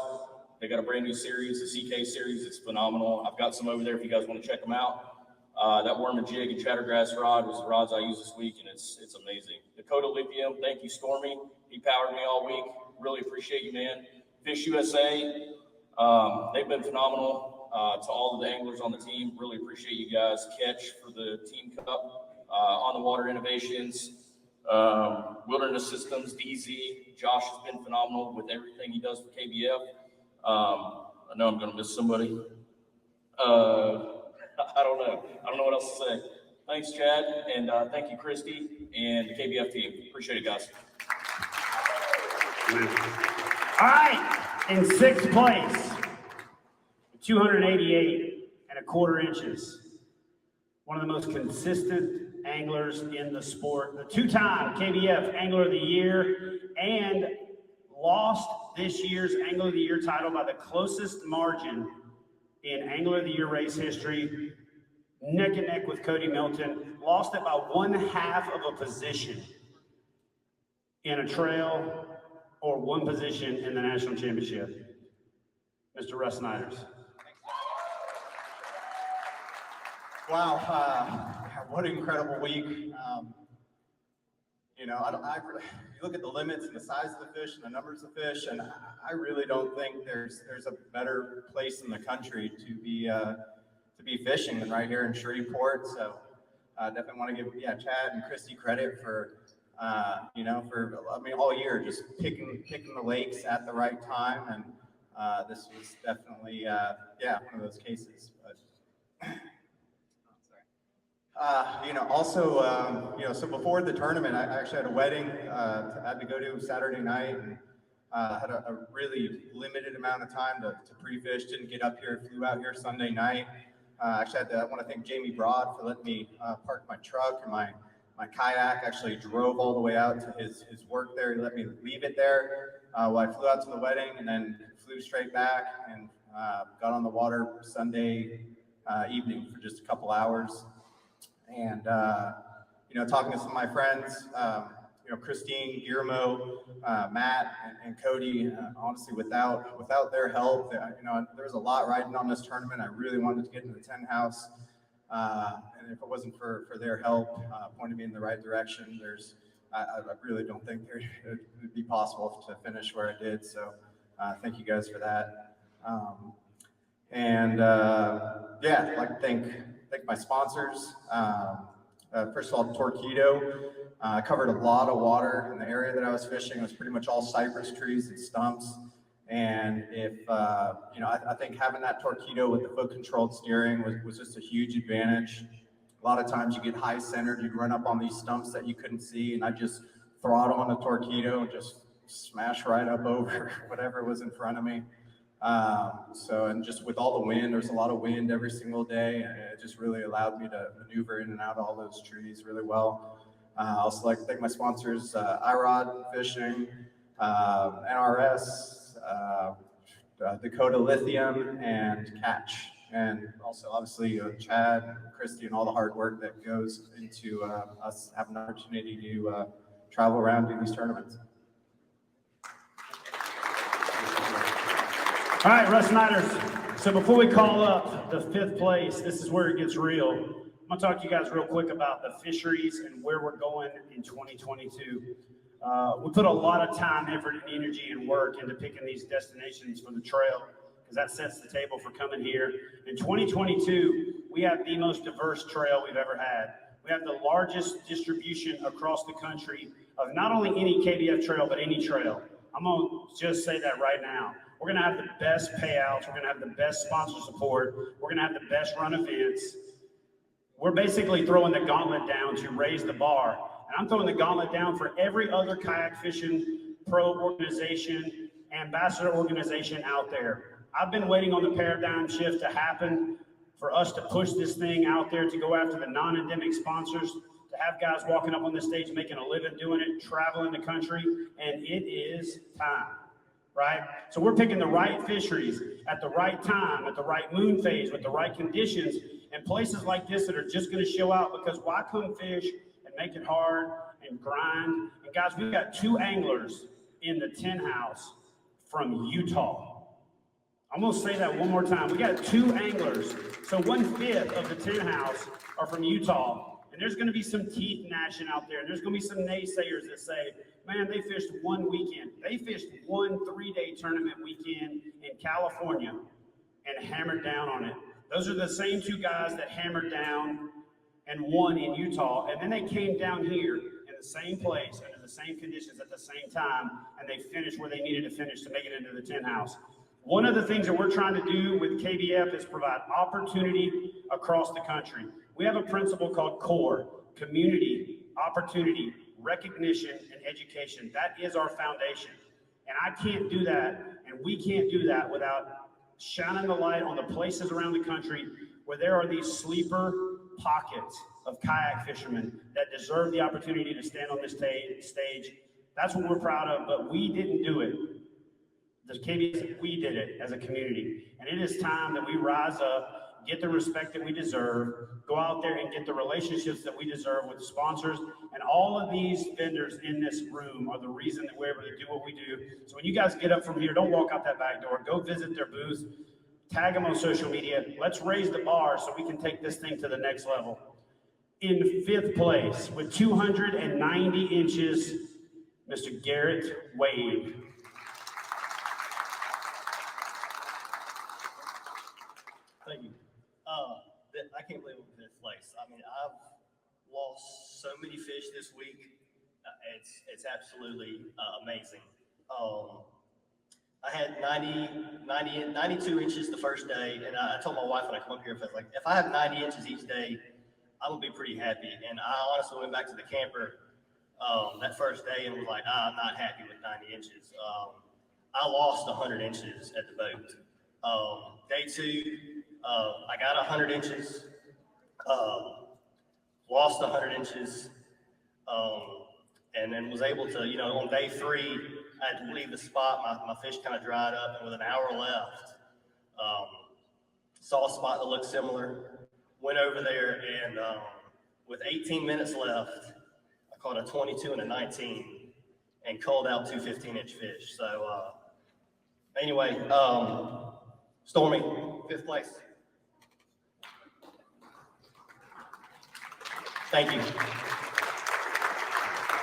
they got a brand new series, the CK series. It's phenomenal. I've got some over there if you guys want to check them out. That worm and jig and chattergrass rod was the rods I used this week, and it's amazing. Dakota Lithium, thank you, Stormy. He powered me all week. Really appreciate you, man. Fish USA, they've been phenomenal. To all of the anglers on the team, really appreciate you guys. Catch for the Team Cup. On the Water Innovations, Wilderness Systems, DZ. Josh has been phenomenal with everything he does for KBF. I know I'm going to miss somebody. I don't know. I don't know what else to say. Thanks, Chad, and thank you, Christy, and the KBF team. Appreciate it, guys. All right, in 6th place, 288 1/4 inches. One of the most consistent anglers in the sport, the 2-time KBF Angler of the Year, and lost this year's Angler of the Year title by the closest margin in Angler of the Year race history, neck and neck with Cody Milton. Lost it by 1/2 of a position in a trail or 1 position in the national championship. Mr. Russ Snyders. Wow, what an incredible week. You look at the limits and the size of the fish and the numbers of fish, and I really don't think there's a better place in the country to be fishing than right here in Shreveport. So definitely want to give Chad and Christy credit for all year just picking the lakes at the right time, and this was definitely one of those cases. But so before the tournament, I actually had a wedding I had to go to Saturday night, and had a really limited amount of time to pre-fish. Didn't get up here, flew out here Sunday night. I want to thank Jamie Broad for letting me park my truck and my kayak. Actually drove all the way out to his work there. He let me leave it there while I flew out to the wedding, and then flew straight back and got on the water Sunday evening for just a couple hours. And, talking to some of my friends, Christine, Guillermo, Matt, and Cody, honestly, without their help, there was a lot riding on this tournament. I really wanted to get into the 10 house. And if it wasn't for their help, pointing me in the right direction, I really don't think it would be possible to finish where I did. So thank you guys for that. I'd like to thank my sponsors. First of all, Torqeedo. I covered a lot of water in the area that I was fishing. It was pretty much all cypress trees and stumps. And I think having that Torqeedo with the foot controlled steering was just a huge advantage. A lot of times you get high centered, you'd run up on these stumps that you couldn't see, and I just throttle on the Torqeedo and just smash right up over whatever was in front of me. And just with all the wind, there's a lot of wind every single day, and it just really allowed me to maneuver in and out of all those trees really well. I also like to thank my sponsors, iRod Fishing, NRS, Dakota Lithium, and Catch. And also obviously Chad, Christy, and all the hard work that goes into us having an opportunity to travel around do these tournaments. All right, Russ Snyders. So before we call up the 5th place, this is where it gets real. I'm gonna talk to you guys real quick about the fisheries and where we're going in 2022. We put a lot of time, effort, and energy and work into picking these destinations for the trail, because that sets the table for coming here. In 2022, we have the most diverse trail we've ever had. We have the largest distribution across the country of not only any KBF trail, but any trail. I'm going to just say that right now. We're going to have the best payouts. We're going to have the best sponsor support. We're going to have the best run events. We're basically throwing the gauntlet down to raise the bar. And I'm throwing the gauntlet down for every other kayak fishing pro organization, ambassador organization out there. I've been waiting on the paradigm shift to happen for us to push this thing out there, to go after the non-endemic sponsors, to have guys walking up on the stage making a living doing it, traveling the country, and it is time, right? So we're picking the right fisheries at the right time, at the right moon phase, with the right conditions, and places like this that are just going to show out, because why come fish and make it hard and grind? And guys, we've got 2 anglers in the 10 house from Utah. I'm going to say that one more time. We got 2 anglers. So 1/5 of the 10 house are from Utah. And there's going to be some teeth gnashing out there. And there's going to be some naysayers that say, man, they fished one weekend. They fished one 3-day tournament weekend in California and hammered down on it. Those are the same 2 guys that hammered down and won in Utah. And then they came down here in the same place, under the same conditions at the same time, and they finished where they needed to finish to make it into the 10 house. One of the things that we're trying to do with KBF is provide opportunity across the country. We have a principle called CORE, community, opportunity, recognition, and education. That is our foundation. And I can't do that, and we can't do that without shining the light on the places around the country where there are these sleeper pockets of kayak fishermen that deserve the opportunity to stand on this stage. That's what we're proud of, but we didn't do it. The KBF, we did it as a community. And it is time that we rise up, get the respect that we deserve, go out there and get the relationships that we deserve with sponsors. And all of these vendors in this room are the reason that we're able to do what we do. So when you guys get up from here, don't walk out that back door. Go visit their booth, tag them on social media. Let's raise the bar so we can take this thing to the next level. In 5th place with 290 inches, Mr. Garrett Wade. Thank you. I can't believe I'm in 5th place. I mean, I've lost so many fish this week. It's absolutely amazing. I had 92 inches the first day, and I told my wife when I come up here, if I have 90 inches each day, I'm gonna be pretty happy. And I honestly went back to the camper that first day and was like, I'm not happy with 90 inches. I lost 100 inches at the boat. Day 2, I got 100 inches, lost 100 inches, and then was able to, on day 3, I had to leave the spot. My fish kind of dried up, and with an hour left, saw a spot that looked similar, went over there, and with 18 minutes left, I caught a 22 and a 19 and culled out 2 15-inch fish. So anyway, Stormy, 5th place. Thank you.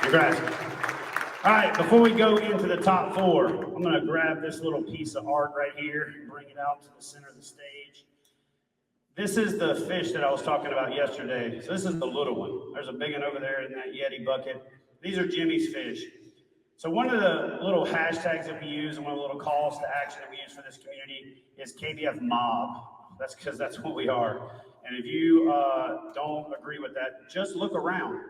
Congrats. All right, before we go into the top 4, I'm going to grab this little piece of art right here and bring it out to the center of the stage. This is the fish that I was talking about yesterday. So this is the little one. There's a big one over there in that Yeti bucket. These are Jimmy's fish. So one of the little hashtags that we use and one of the little calls to action that we use for this community is KBF Mob. That's because that's what we are. And if you don't agree with that, just look around.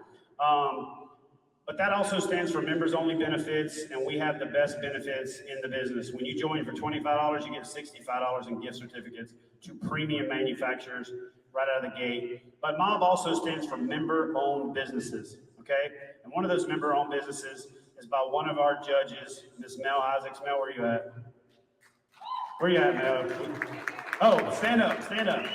But that also stands for members only benefits, and we have the best benefits in the business. When you join for $25, you get $65 in gift certificates to premium manufacturers right out of the gate. But MOB also stands for member-owned businesses, okay? And one of those member-owned businesses is by one of our judges, Miss Mel Isaacs. Mel, where you at? Where you at, Mel? Oh, stand up, stand up.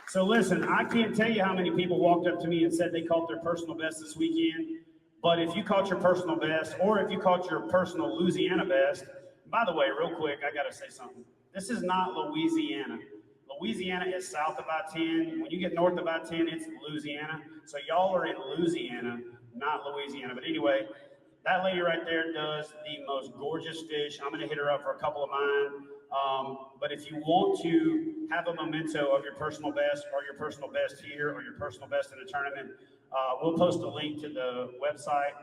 So listen, I can't tell you how many people walked up to me and said they caught their personal best this weekend. But if you caught your personal best, or if you caught your personal Louisiana best, by the way, real quick, I got to say something. This is not Louisiana. Louisiana is south of I-10. When you get north of I-10, it's Louisiana. So y'all are in Louisiana, not Louisiana. But anyway, that lady right there does the most gorgeous fish. I'm going to hit her up for a couple of mine. But if you want to have a memento of your personal best or your personal best here or your personal best in a tournament, we'll post a link to the website.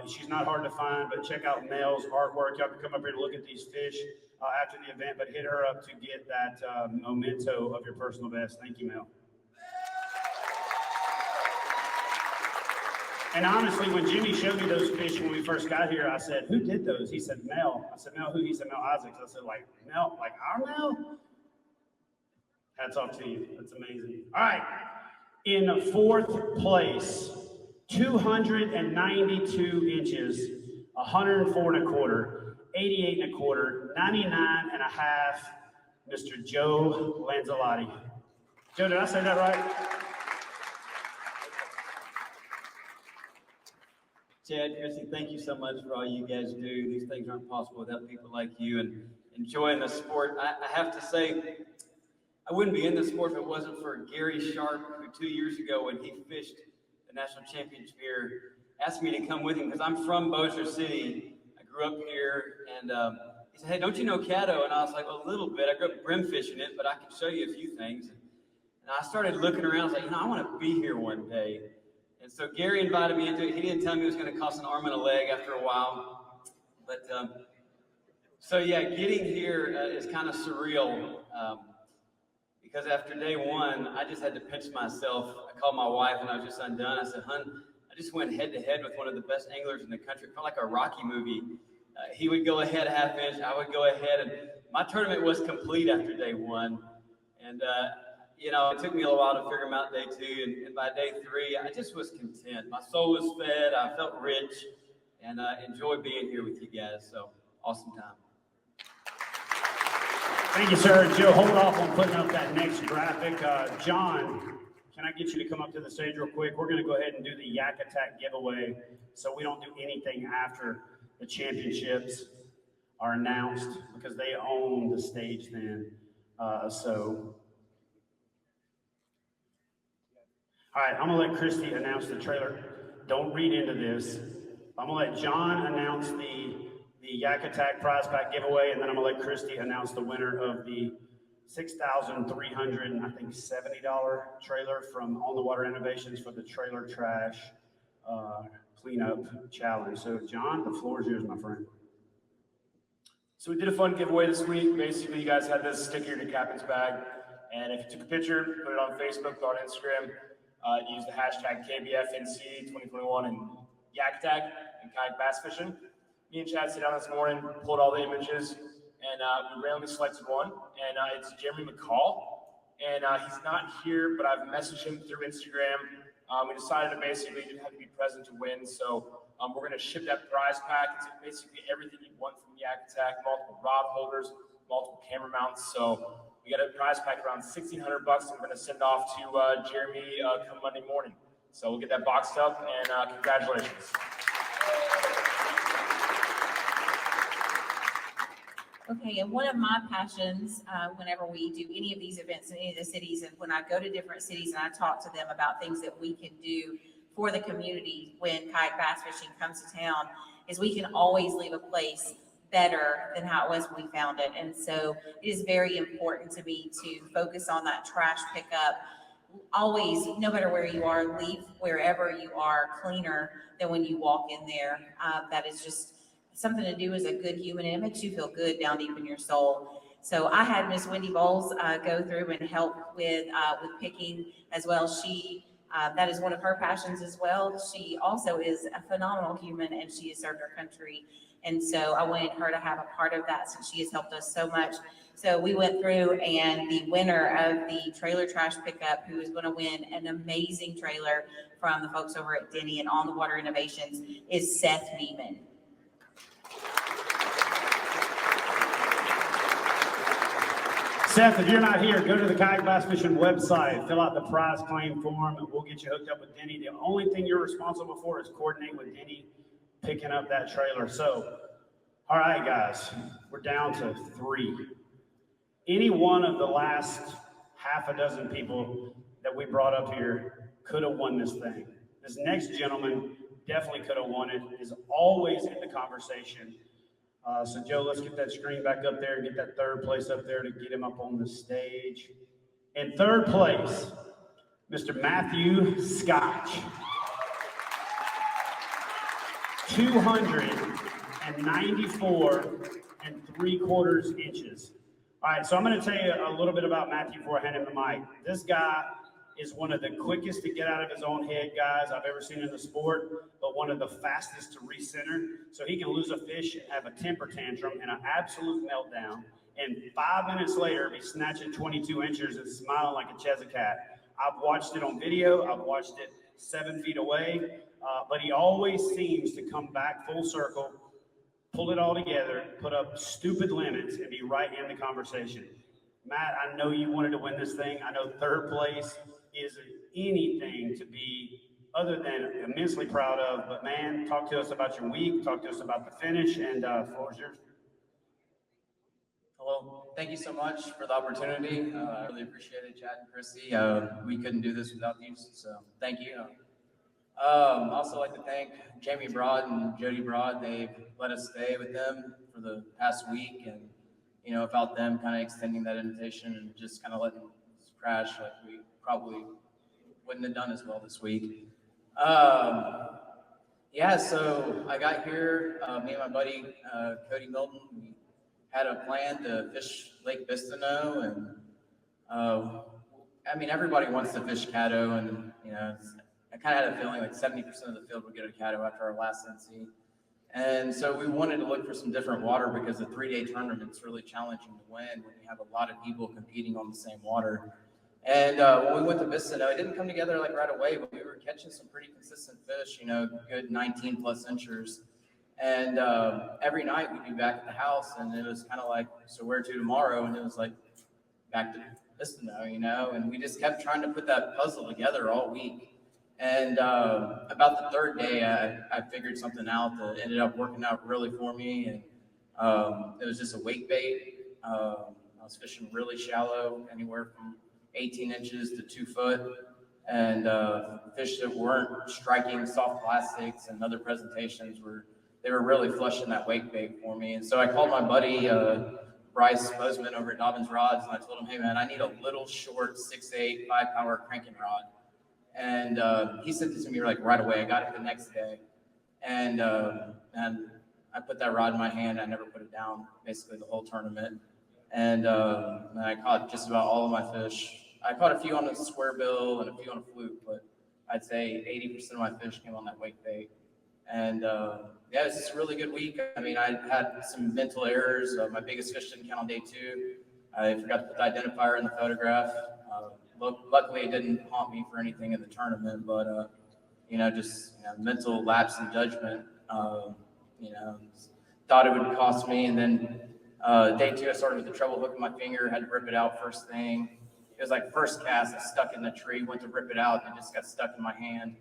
She's not hard to find, but check out Mel's artwork. Y'all can come up here and look at these fish after the event, but hit her up to get that memento of your personal best. Thank you, Mel. And honestly, when Jimmy showed me those fish when we first got here, I said, who did those? He said, Mel. I said, Mel who? He said, Mel Isaacs. I said, like, Mel, like our Mel? Hats off to you. That's amazing. All right. In fourth place, 292 inches, 104 1/4, 88 1/4, 99 1/2, Mr. Joe Lanzalotti. Joe, did I say that right? Chad, Chrissy, thank you so much for all you guys do. These things aren't possible without people like you and enjoying the sport. I have to say, I wouldn't be in the sport if it wasn't for Gary Sharp, who 2 years ago when he fished the national championship here, asked me to come with him because I'm from Bossier City. I grew up here, and he said, hey, don't you know Caddo? And I was like, well, a little bit. I grew up brim fishing it, but I can show you a few things. And I started looking around. I was like, I want to be here one day. And so Gary invited me into it. He didn't tell me it was going to cost an arm and a leg after a while. But so yeah, getting here is kind of surreal because after day one, I just had to pinch myself. I called my wife and I was just undone. I said, hun, I just went head to head with one of the best anglers in the country. It felt like a Rocky movie. He would go ahead a half inch, I would go ahead. And my tournament was complete after day one. And you know, it took me a little while to figure them out day two, and by day three, I just was content. My soul was fed, I felt rich, and enjoyed being here with you guys, so awesome time. Thank you, sir. Joe, hold off on putting up that next graphic. John, can I get you to come up to the stage real quick? We're going to go ahead and do the YakAttack giveaway, so we don't do anything after the championships are announced, because they own the stage then, All right, I'm gonna let Christy announce the trailer. Don't read into this. I'm gonna let John announce the YakAttack prize pack giveaway, and then I'm gonna let Christy announce the winner of the $6,370 trailer from On the Water Innovations for the Trailer Trash Cleanup Challenge. So John, the floor is yours, my friend. So we did a fun giveaway this week. Basically, you guys had this sticker in your captain's bag, and if you took a picture, put it on Facebook, put it on Instagram, use the hashtag KBFNC 2021 and YakAttack and Kayak Bass Fishing. Me and Chad sat down this morning, pulled all the images, and we randomly selected one, and it's Jeremy McCall. And he's not here, but I've messaged him through Instagram. We decided to basically didn't have to be present to win, so we're going to ship that prize pack. It's basically everything you want from YakAttack, multiple rod holders, multiple camera mounts. So we got a prize pack around $1,600, and we're going to send off to Jeremy come Monday morning. So we'll get that boxed up, and congratulations. Okay, and one of my passions, whenever we do any of these events in any of the cities, and when I go to different cities and I talk to them about things that we can do for the community when kayak bass fishing comes to town, is we can always leave a place better than how it was when we found it. And so it is very important to me to focus on that trash pickup. Always, no matter where you are, leave wherever you are cleaner than when you walk in there. That is just something to do as a good human, and it makes you feel good down deep in your soul. So I had Miss Wendy Bowles go through and help with picking as well. She that is one of her passions as well. She also is a phenomenal human, and she has served her country. And so I wanted her to have a part of that since she has helped us so much. So we went through, and the winner of the trailer trash pickup, who is going to win an amazing trailer from the folks over at Denny and On the Water Innovations, is Seth Neiman. Seth, if you're not here, go to the Kayak Bass Fishing website, fill out the prize claim form, and we'll get you hooked up with Denny. The only thing you're responsible for is coordinate with Denny picking up that trailer. So, all right, guys, we're down to 3. Any one of the last half a dozen people that we brought up here could have won this thing. This next gentleman definitely could have won it, is always in the conversation. So Joe, let's get that screen back up there and get that third place up there to get him up on the stage. In third place, Mr. Matthew Scotch. 294 3/4 inches. All right, so I'm going to tell you a little bit about Matthew before I hand him the mic. This guy is one of the quickest to get out of his own head guys I've ever seen in the sport, but one of the fastest to recenter. So he can lose a fish and have a temper tantrum and an absolute meltdown. And 5 minutes later, be snatching 22 inches and smiling like a Chezacat. I've watched it on video. I've watched it 7 feet away. But he always seems to come back full circle, pull it all together, put up stupid limits, and be right in the conversation. Matt, I know you wanted to win this thing. I know third place isn't anything to be other than immensely proud of. But, man, talk to us about your week. Talk to us about the finish, and floor is yours. Hello. Thank you so much for the opportunity. I really appreciate it, Chad and Christy. We couldn't do this without you, so thank you. I'd also like to thank Jamie Broad and Jody Broad. They've let us stay with them for the past week, and without them kind of extending that invitation and just kind of letting us crash, like we probably wouldn't have done as well this week. Yeah, so I got here, me and my buddy Cody Milton, we had a plan to fish Lake Bistino, and I mean, everybody wants to fish Caddo, and I kind of had a feeling like 70% of the field would get a Caddo after our last NC. And so we wanted to look for some different water because the 3-day tournament's really challenging to win when you have a lot of people competing on the same water. And when we went to Bistino, it didn't come together like right away, but we were catching some pretty consistent fish, good 19 plus inchers. And every night we'd be back at the house, and it was kind of like, so where to tomorrow? And it was like, back to Bistino, and we just kept trying to put that puzzle together all week. And about the third day, I figured something out that ended up working out really for me. And it was just a wake bait. I was fishing really shallow, anywhere from 18 inches to 2 foot. And fish that weren't striking soft plastics and other presentations they were really flushing that wake bait for me. And so I called my buddy, Bryce Bozeman over at Dobbins Rods, and I told him, hey man, I need a little short 6'8", 5-power cranking rod. And he sent it to me like right away. I got it the next day, and I put that rod in my hand. I never put it down basically the whole tournament, and I caught just about all of my fish. I caught a few on a square bill and a few on a fluke, but I'd say 80% of my fish came on that wake bait. And yeah, it was just a really good week. I mean, I had some mental errors. My biggest fish didn't count on day 2. I forgot to put the identifier in the photograph. Luckily, it didn't haunt me for anything in the tournament, but, just mental lapse in judgment, thought it would cost me. And then day 2, I started with the treble hook in my finger, had to rip it out first thing. It was like first cast, I stuck in the tree, went to rip it out, and it just got stuck in my hand.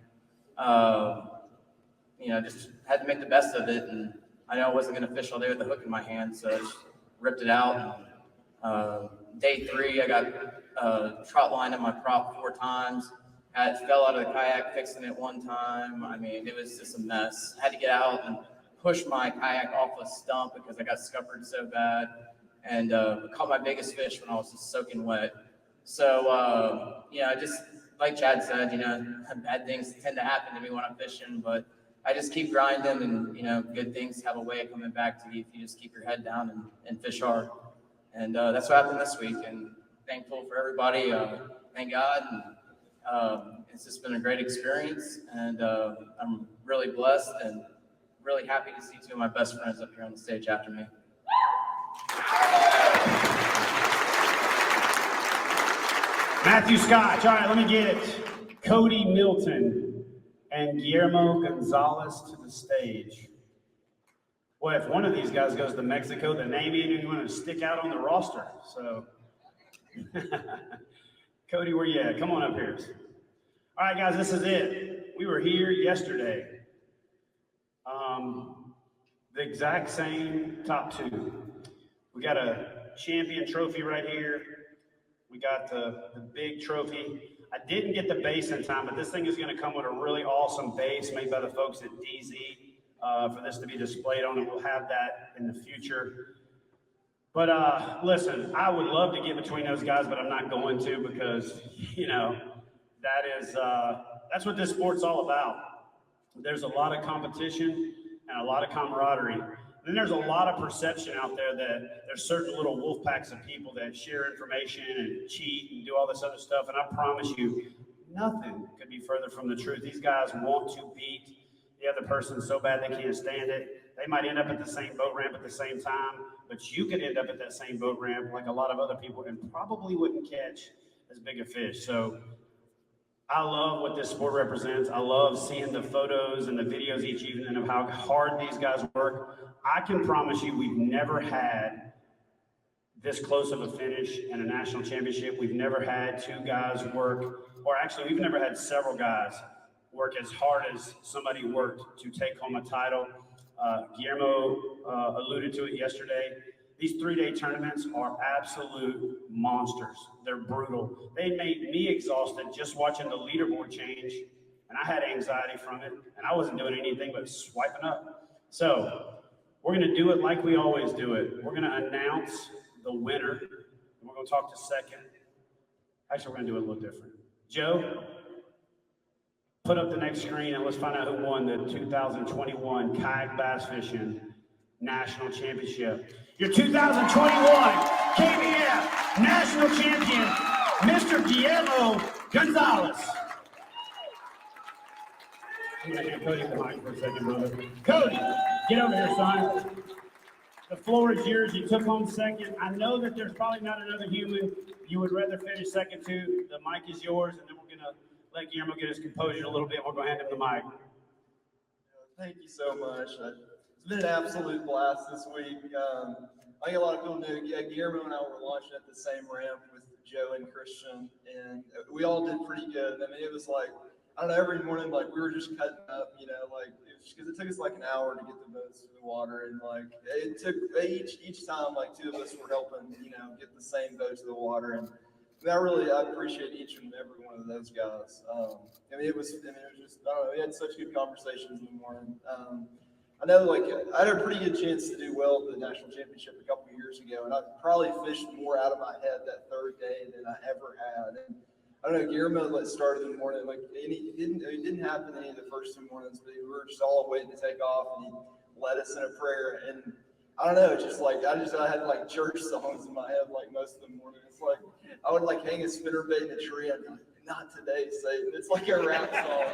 Just had to make the best of it. And I know I wasn't going to fish all day with the hook in my hand, so I just ripped it out. And, day 3, I got trot line in my prop 4 times. I fell out of the kayak fixing it 1 time. I mean, it was just a mess. I had to get out and push my kayak off a stump because I got scuppered so bad. And caught my biggest fish when I was just soaking wet. So, just like Chad said, bad things tend to happen to me when I'm fishing, but I just keep grinding, and, good things have a way of coming back to you if you just keep your head down and fish hard. And that's what happened this week, and thankful for everybody. Thank God. And it's just been a great experience, and I'm really blessed and really happy to see 2 of my best friends up here on the stage after me. Matthew Scotch. All right, let me get Cody Milton and Guillermo Gonzalez to the stage. Boy, if one of these guys goes to Mexico, the name ain't even going to stick out on the roster. So, Cody, where you at? Come on up here. All right, guys, this is it. We were here yesterday. The exact same top 2. We got a champion trophy right here. We got the big trophy. I didn't get the base in time, but this thing is going to come with a really awesome base made by the folks at DZ. for this to be displayed on, and we'll have that in the future. But listen, I would love to get between those guys, but I'm not going to because, you know, that's what this sport's all about. There's a lot of competition and a lot of camaraderie. And then there's a lot of perception out there that there's certain little wolf packs of people that share information and cheat and do all this other stuff. And I promise you, nothing could be further from the truth. These guys want to beat the other person so bad they can't stand it. They might end up at the same boat ramp at the same time, but you could end up at that same boat ramp like a lot of other people and probably wouldn't catch as big a fish. So I love what this sport represents. I love seeing the photos and the videos each evening of how hard these guys work. I can promise you we've never had this close of a finish in a national championship. We've never had two guys work, or actually we've never had several guys work as hard as somebody worked to take home a title. Guillermo alluded to it yesterday. These 3-day tournaments are absolute monsters. They're brutal. They made me exhausted just watching the leaderboard change, and I had anxiety from it, and I wasn't doing anything but swiping up. So we're going to do it like we always do it. We're going to announce the winner, and we're going to talk to second. Actually, we're going to do it a little different. Joe, put up the next screen, and let's find out who won the 2021 Kayak Bass Fishing National Championship. Your 2021 KBF National Champion, Mr. Guillermo Gonzalez. I'm going to hand Cody the mic for a second, brother. Cody, get over here, son. The floor is yours. You took home second. I know that there's probably not another human you would rather finish second to. The mic is yours, and then we're going to let Guillermo get his composure a little bit. We're going to hand him the mic. Thank you so much. It's been an absolute blast this week. I think a lot of people knew, Guillermo and I were launching at the same ramp with Joe and Christian, and we all did pretty good. I mean, it was like, I don't know, every morning, like, we were just cutting up, you know, like, because it took us like an hour to get the boats to the water, and like, it took, each time, like, two of us were helping, you know, get the same boat to the water, and I appreciate each and every one of those guys. I mean, it was just, I don't know, we had such good conversations in the morning. I know, like, I had a pretty good chance to do well at the national championship a couple of years ago, and I probably fished more out of my head that third day than I ever had. And I don't know, Guillermo started in the morning, like, and it didn't happen any of the first 2 mornings, but we were just all waiting to take off, and he led us in a prayer. And I don't know, just like, I had like church songs in my head, like, most of the morning. It's like, I would like hang a spinnerbait in a tree and be like, not today, Satan. It's like a rap song.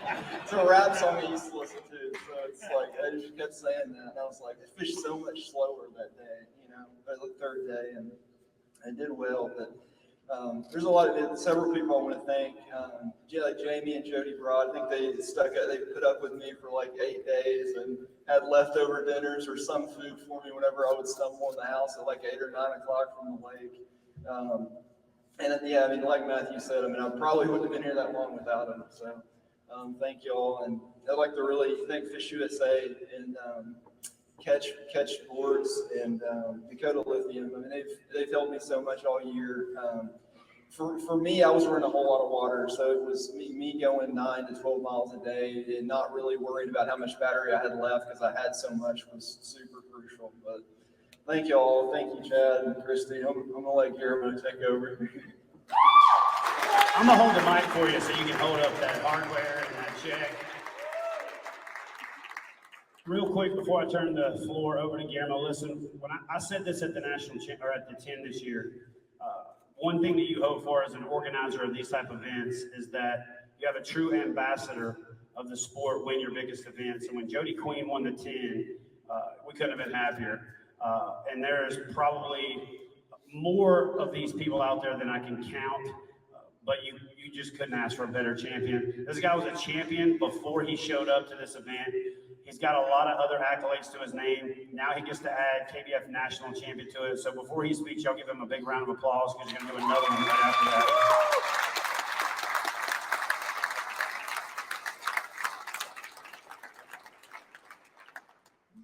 It's a rap song I used to listen to. So it's like, I just kept saying that. And I was like, I fished so much slower that day, you know, the third day, and I did well. But there's several people I want to thank. Like Jamie and Jody Broad, I think they put up with me for like 8 days and had leftover dinners or some food for me whenever I would stumble in the house at like 8 or 9 o'clock from the lake. And yeah, I mean, like Matthew said, I mean, I probably wouldn't have been here that long without him. So thank you all. And I'd like to really thank Fish USA and Catch Boards and Dakota Lithium. I mean, they've helped me so much all year. For me, I was running a whole lot of water, so it was me going 9 to 12 miles a day and not really worried about how much battery I had left because I had so much was super crucial. But thank you all. Thank you, Chad and Christy. I'm going to let Guillermo take over. I'm going to hold the mic for you so you can hold up that hardware and that check. Real quick before I turn the floor over to Guillermo, listen, when I said this at the at the 10 this year, one thing that you hope for as an organizer of these type of events is that you have a true ambassador of the sport win your biggest events. And when Jody Queen won the 10, we couldn't have been happier. And there's probably more of these people out there than I can count, but you just couldn't ask for a better champion. This guy was a champion before he showed up to this event. He's got a lot of other accolades to his name. Now he gets to add KBF National Champion to it. So before he speaks, y'all give him a big round of applause because you're going to do another one right after that.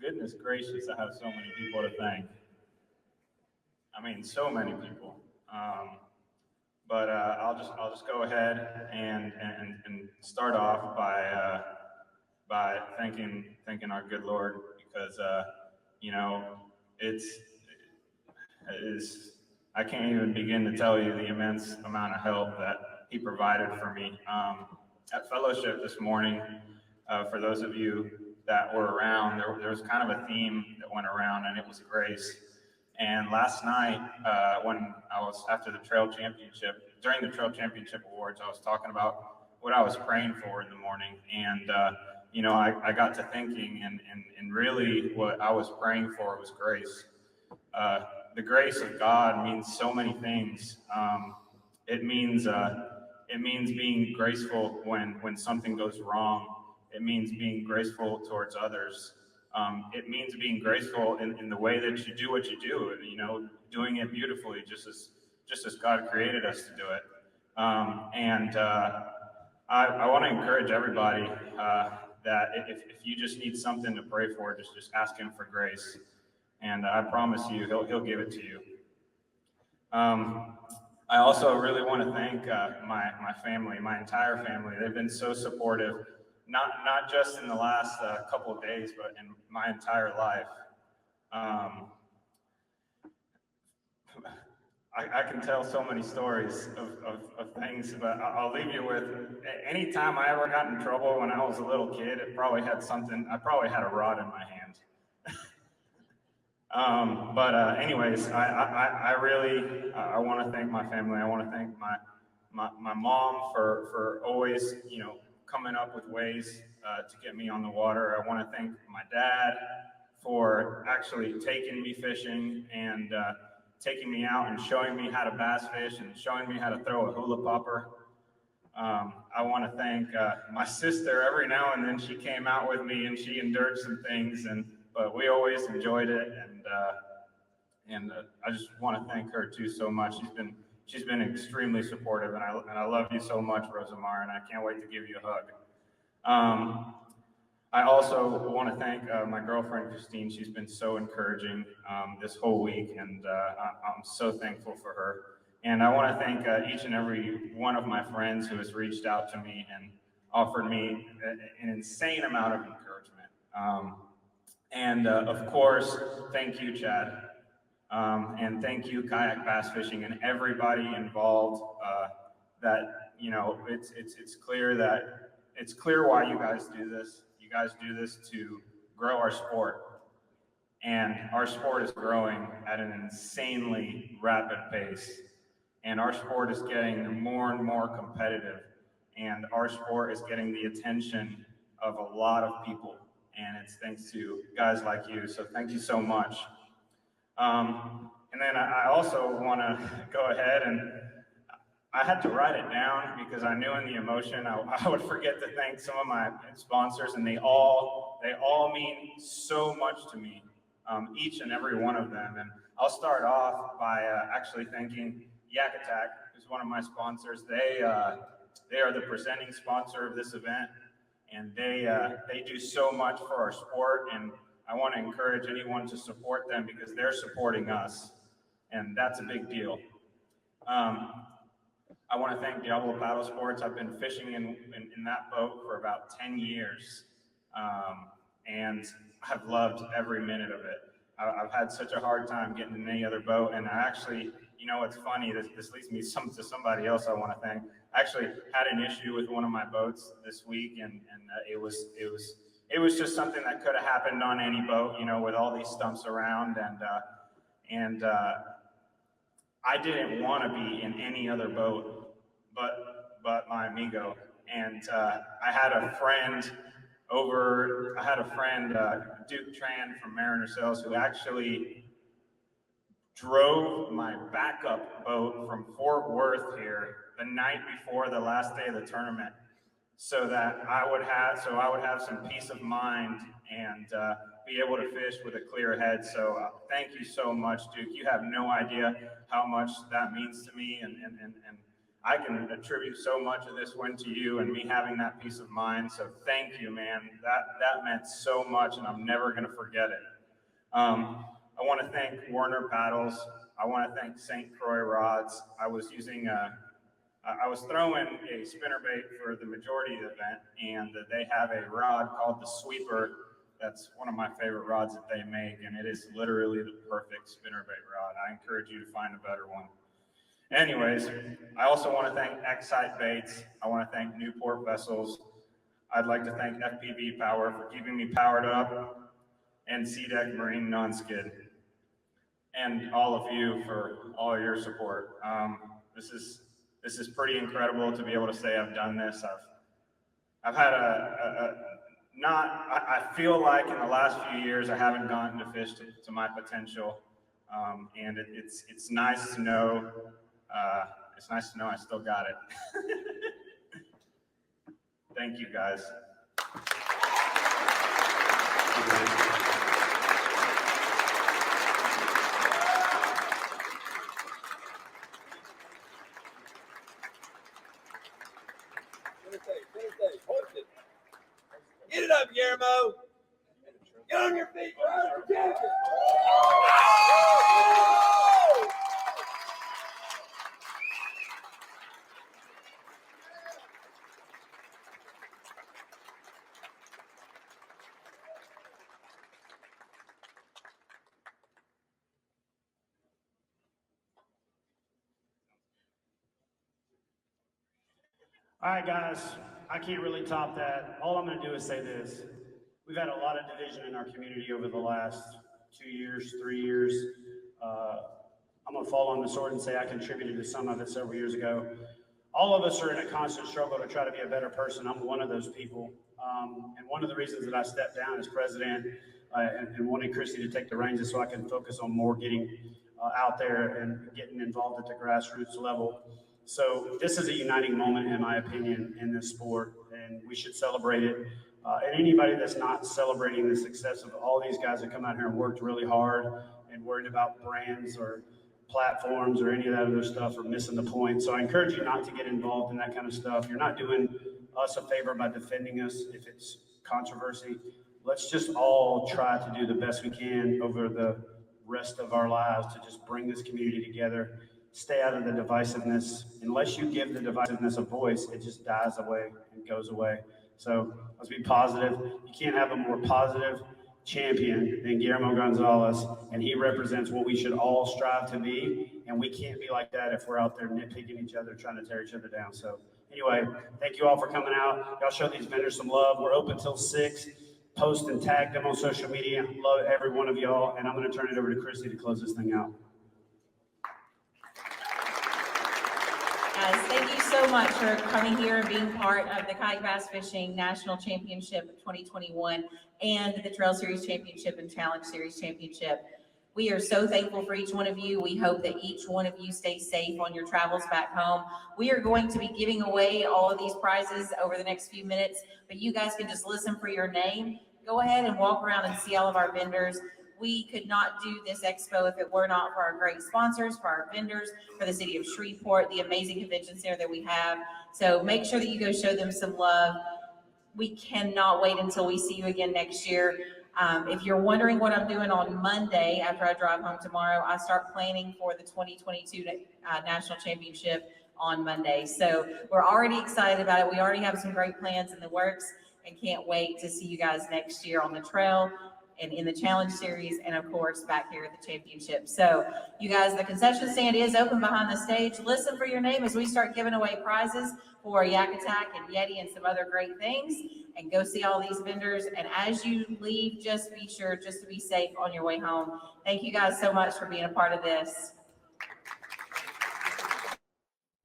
Goodness gracious, I have so many people to thank. I mean, so many people. But I'll just go ahead and start off by by thanking our good Lord, because you know, I can't even begin to tell you the immense amount of help that he provided for me. At fellowship this morning, for those of you that were around, there was kind of a theme that went around, and it was grace. And last night, when I was after the trail championship, during the trail championship awards, I was talking about what I was praying for in the morning. And, you know, I got to thinking, and really what I was praying for was grace. The grace of God means so many things. It means being graceful when something goes wrong. It means being graceful towards others. It means being graceful in the way that you do what you do, you know, doing it beautifully, just as God created us to do it. I want to encourage everybody that if you just need something to pray for, just ask Him for grace, and I promise you, He'll give it to you. I also really want to thank my family, my entire family. They've been so supportive. Not just in the last couple of days, but in my entire life. I can tell so many stories of things, but I'll leave you with, anytime I ever got in trouble when I was a little kid, I probably had a rod in my hand. Anyways, I really want to thank my family. I want to thank my mom for always, you know, coming up with ways to get me on the water. I want to thank my dad for actually taking me fishing and taking me out and showing me how to bass fish and showing me how to throw a hula popper. I want to thank my sister. Every now and then she came out with me and she endured some things, but we always enjoyed it. And I just want to thank her too so much. She's been extremely supportive, and I love you so much, Rosamar, and I can't wait to give you a hug. I also want to thank my girlfriend, Christine. She's been so encouraging this whole week, and I'm so thankful for her. And I want to thank each and every one of my friends who has reached out to me and offered me an insane amount of encouragement. Of course, thank you, Chad. And thank you, Kayak Bass Fishing, and everybody involved. That, you know, it's clear why you guys do this. You guys do this to grow our sport, and our sport is growing at an insanely rapid pace. And our sport is getting more and more competitive, and our sport is getting the attention of a lot of people. And it's thanks to guys like you. So thank you so much. And then I also want to go ahead, and I had to write it down because I knew in the emotion I would forget to thank some of my sponsors, and they all mean so much to me, each and every one of them. And I'll start off by actually thanking YakAttack, who's one of my sponsors. They are the presenting sponsor of this event, and they do so much for our sport, and I want to encourage anyone to support them because they're supporting us, and that's a big deal. I want to thank Diablo Paddle Sports. I've been fishing in that boat for about 10 years, and I've loved every minute of it. I've had such a hard time getting in any other boat, and I actually, you know, what's funny, this leads me to somebody else I want to thank. I actually had an issue with one of my boats this week, and it was just something that could have happened on any boat, you know, with all these stumps around, and I didn't want to be in any other boat but my amigo. And I had a friend, Duke Tran from Mariner Sales, who actually drove my backup boat from Fort Worth here the night before the last day of the tournament, so that I would have some peace of mind and be able to fish with a clear head. So thank you so much, Duke. You have no idea how much that means to me, and I can attribute so much of this win to you and me having that peace of mind. So thank you, man. That meant so much, and I'm never going to forget it. I want to thank Warner Paddles. I want to thank St. Croix Rods. I was using I was throwing a spinnerbait for the majority of the event, and they have a rod called the Sweeper. That's one of my favorite rods that they make, and it is literally the perfect spinnerbait rod. I encourage you to find a better one. Anyways, I also want to thank Excite Baits. I want to thank Newport Vessels. I'd like to thank FPV Power for keeping me powered up, and SeaDeck Marine Non-Skid, and all of you for all your support. This is pretty incredible to be able to say I've done this. I've had I feel like in the last few years I haven't gotten to fish to my potential, and it's nice to know. It's nice to know I still got it. Thank you, guys. Get it up, Guillermo. Get on your feet. All right, guys, I can't really top that. All I'm going to do is say this. We've had a lot of division in our community over the last 2 years, 3 years. I'm going to fall on the sword and say I contributed to some of it several years ago. All of us are in a constant struggle to try to be a better person. I'm one of those people. And one of the reasons that I stepped down as president and wanting Christy to take the reins is so I can focus on more getting out there and getting involved at the grassroots level. So this is a uniting moment, in my opinion, in this sport, and we should celebrate it. And anybody that's not celebrating the success of all these guys that come out here and worked really hard and worried about brands or platforms or any of that other stuff are missing the point. So I encourage you not to get involved in that kind of stuff. You're not doing us a favor by defending us if it's controversy. Let's just all try to do the best we can over the rest of our lives to just bring this community together. Stay out of the divisiveness. Unless you give the divisiveness a voice, it just dies away and goes away. So let's be positive. You can't have a more positive champion than Guillermo Gonzalez, and he represents what we should all strive to be, and we can't be like that if we're out there nitpicking each other, trying to tear each other down. So anyway, thank you all for coming out. Y'all show these vendors some love. We're open till 6. Post and tag them on social media. Love every one of y'all, and I'm going to turn it over to Christy to close this thing out. Guys, thank you so much for coming here and being part of the Kayak Bass Fishing National Championship 2021 and the Trail Series Championship and Challenge Series Championship. We are so thankful for each one of you. We hope that each one of you stays safe on your travels back home. We are going to be giving away all of these prizes over the next few minutes, but you guys can just listen for your name. Go ahead and walk around and see all of our vendors. We could not do this expo if it were not for our great sponsors, for our vendors, for the city of Shreveport, the amazing convention center that we have. So make sure that you go show them some love. We cannot wait until we see you again next year. If you're wondering what I'm doing on Monday after I drive home tomorrow, I start planning for the 2022 National Championship on Monday. So we're already excited about it. We already have some great plans in the works and can't wait to see you guys next year on the trail and in the challenge series, and of course back here at the championship. So you guys, the concession stand is open behind the stage. Listen for your name as we start giving away prizes for YakAttack and Yeti and some other great things, and go see all these vendors. And as you leave, just be sure just to be safe on your way home. Thank you guys so much for being a part of this.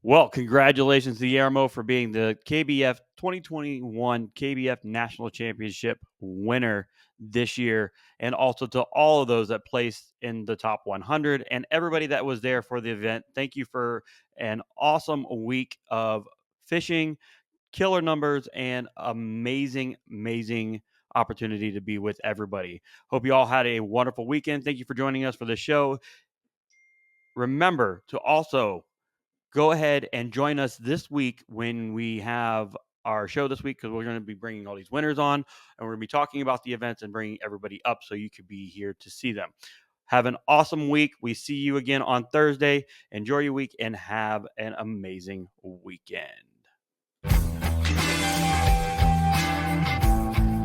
Well, congratulations to Guillermo for being the KBF 2021 KBF National Championship winner this year, and also to all of those that placed in the top 100 and everybody that was there for the event. Thank you for an awesome week of fishing, killer numbers, and amazing opportunity to be with everybody. Hope you all had a wonderful weekend. Thank you for joining us for the show. Remember to also go ahead and join us this week when we have our show this week, because we're going to be bringing all these winners on, and we're going to be talking about the events and bringing everybody up so you could be here to see them. Have an awesome week. We see you again on Thursday. Enjoy your week and have an amazing weekend.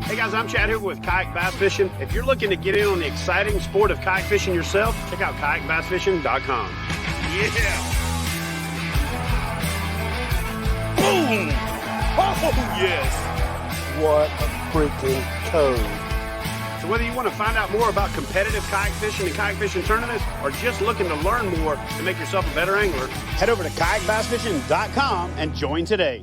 Hey guys, I'm Chad here with Kayak Bass Fishing. If you're looking to get in on the exciting sport of kayak fishing yourself, check out kayakbassfishing.com. Yeah. Boom! Oh, yes. What a freaking code. So whether you want to find out more about competitive kayak fishing and kayak fishing tournaments, or just looking to learn more to make yourself a better angler, head over to kayakbassfishing.com and join today.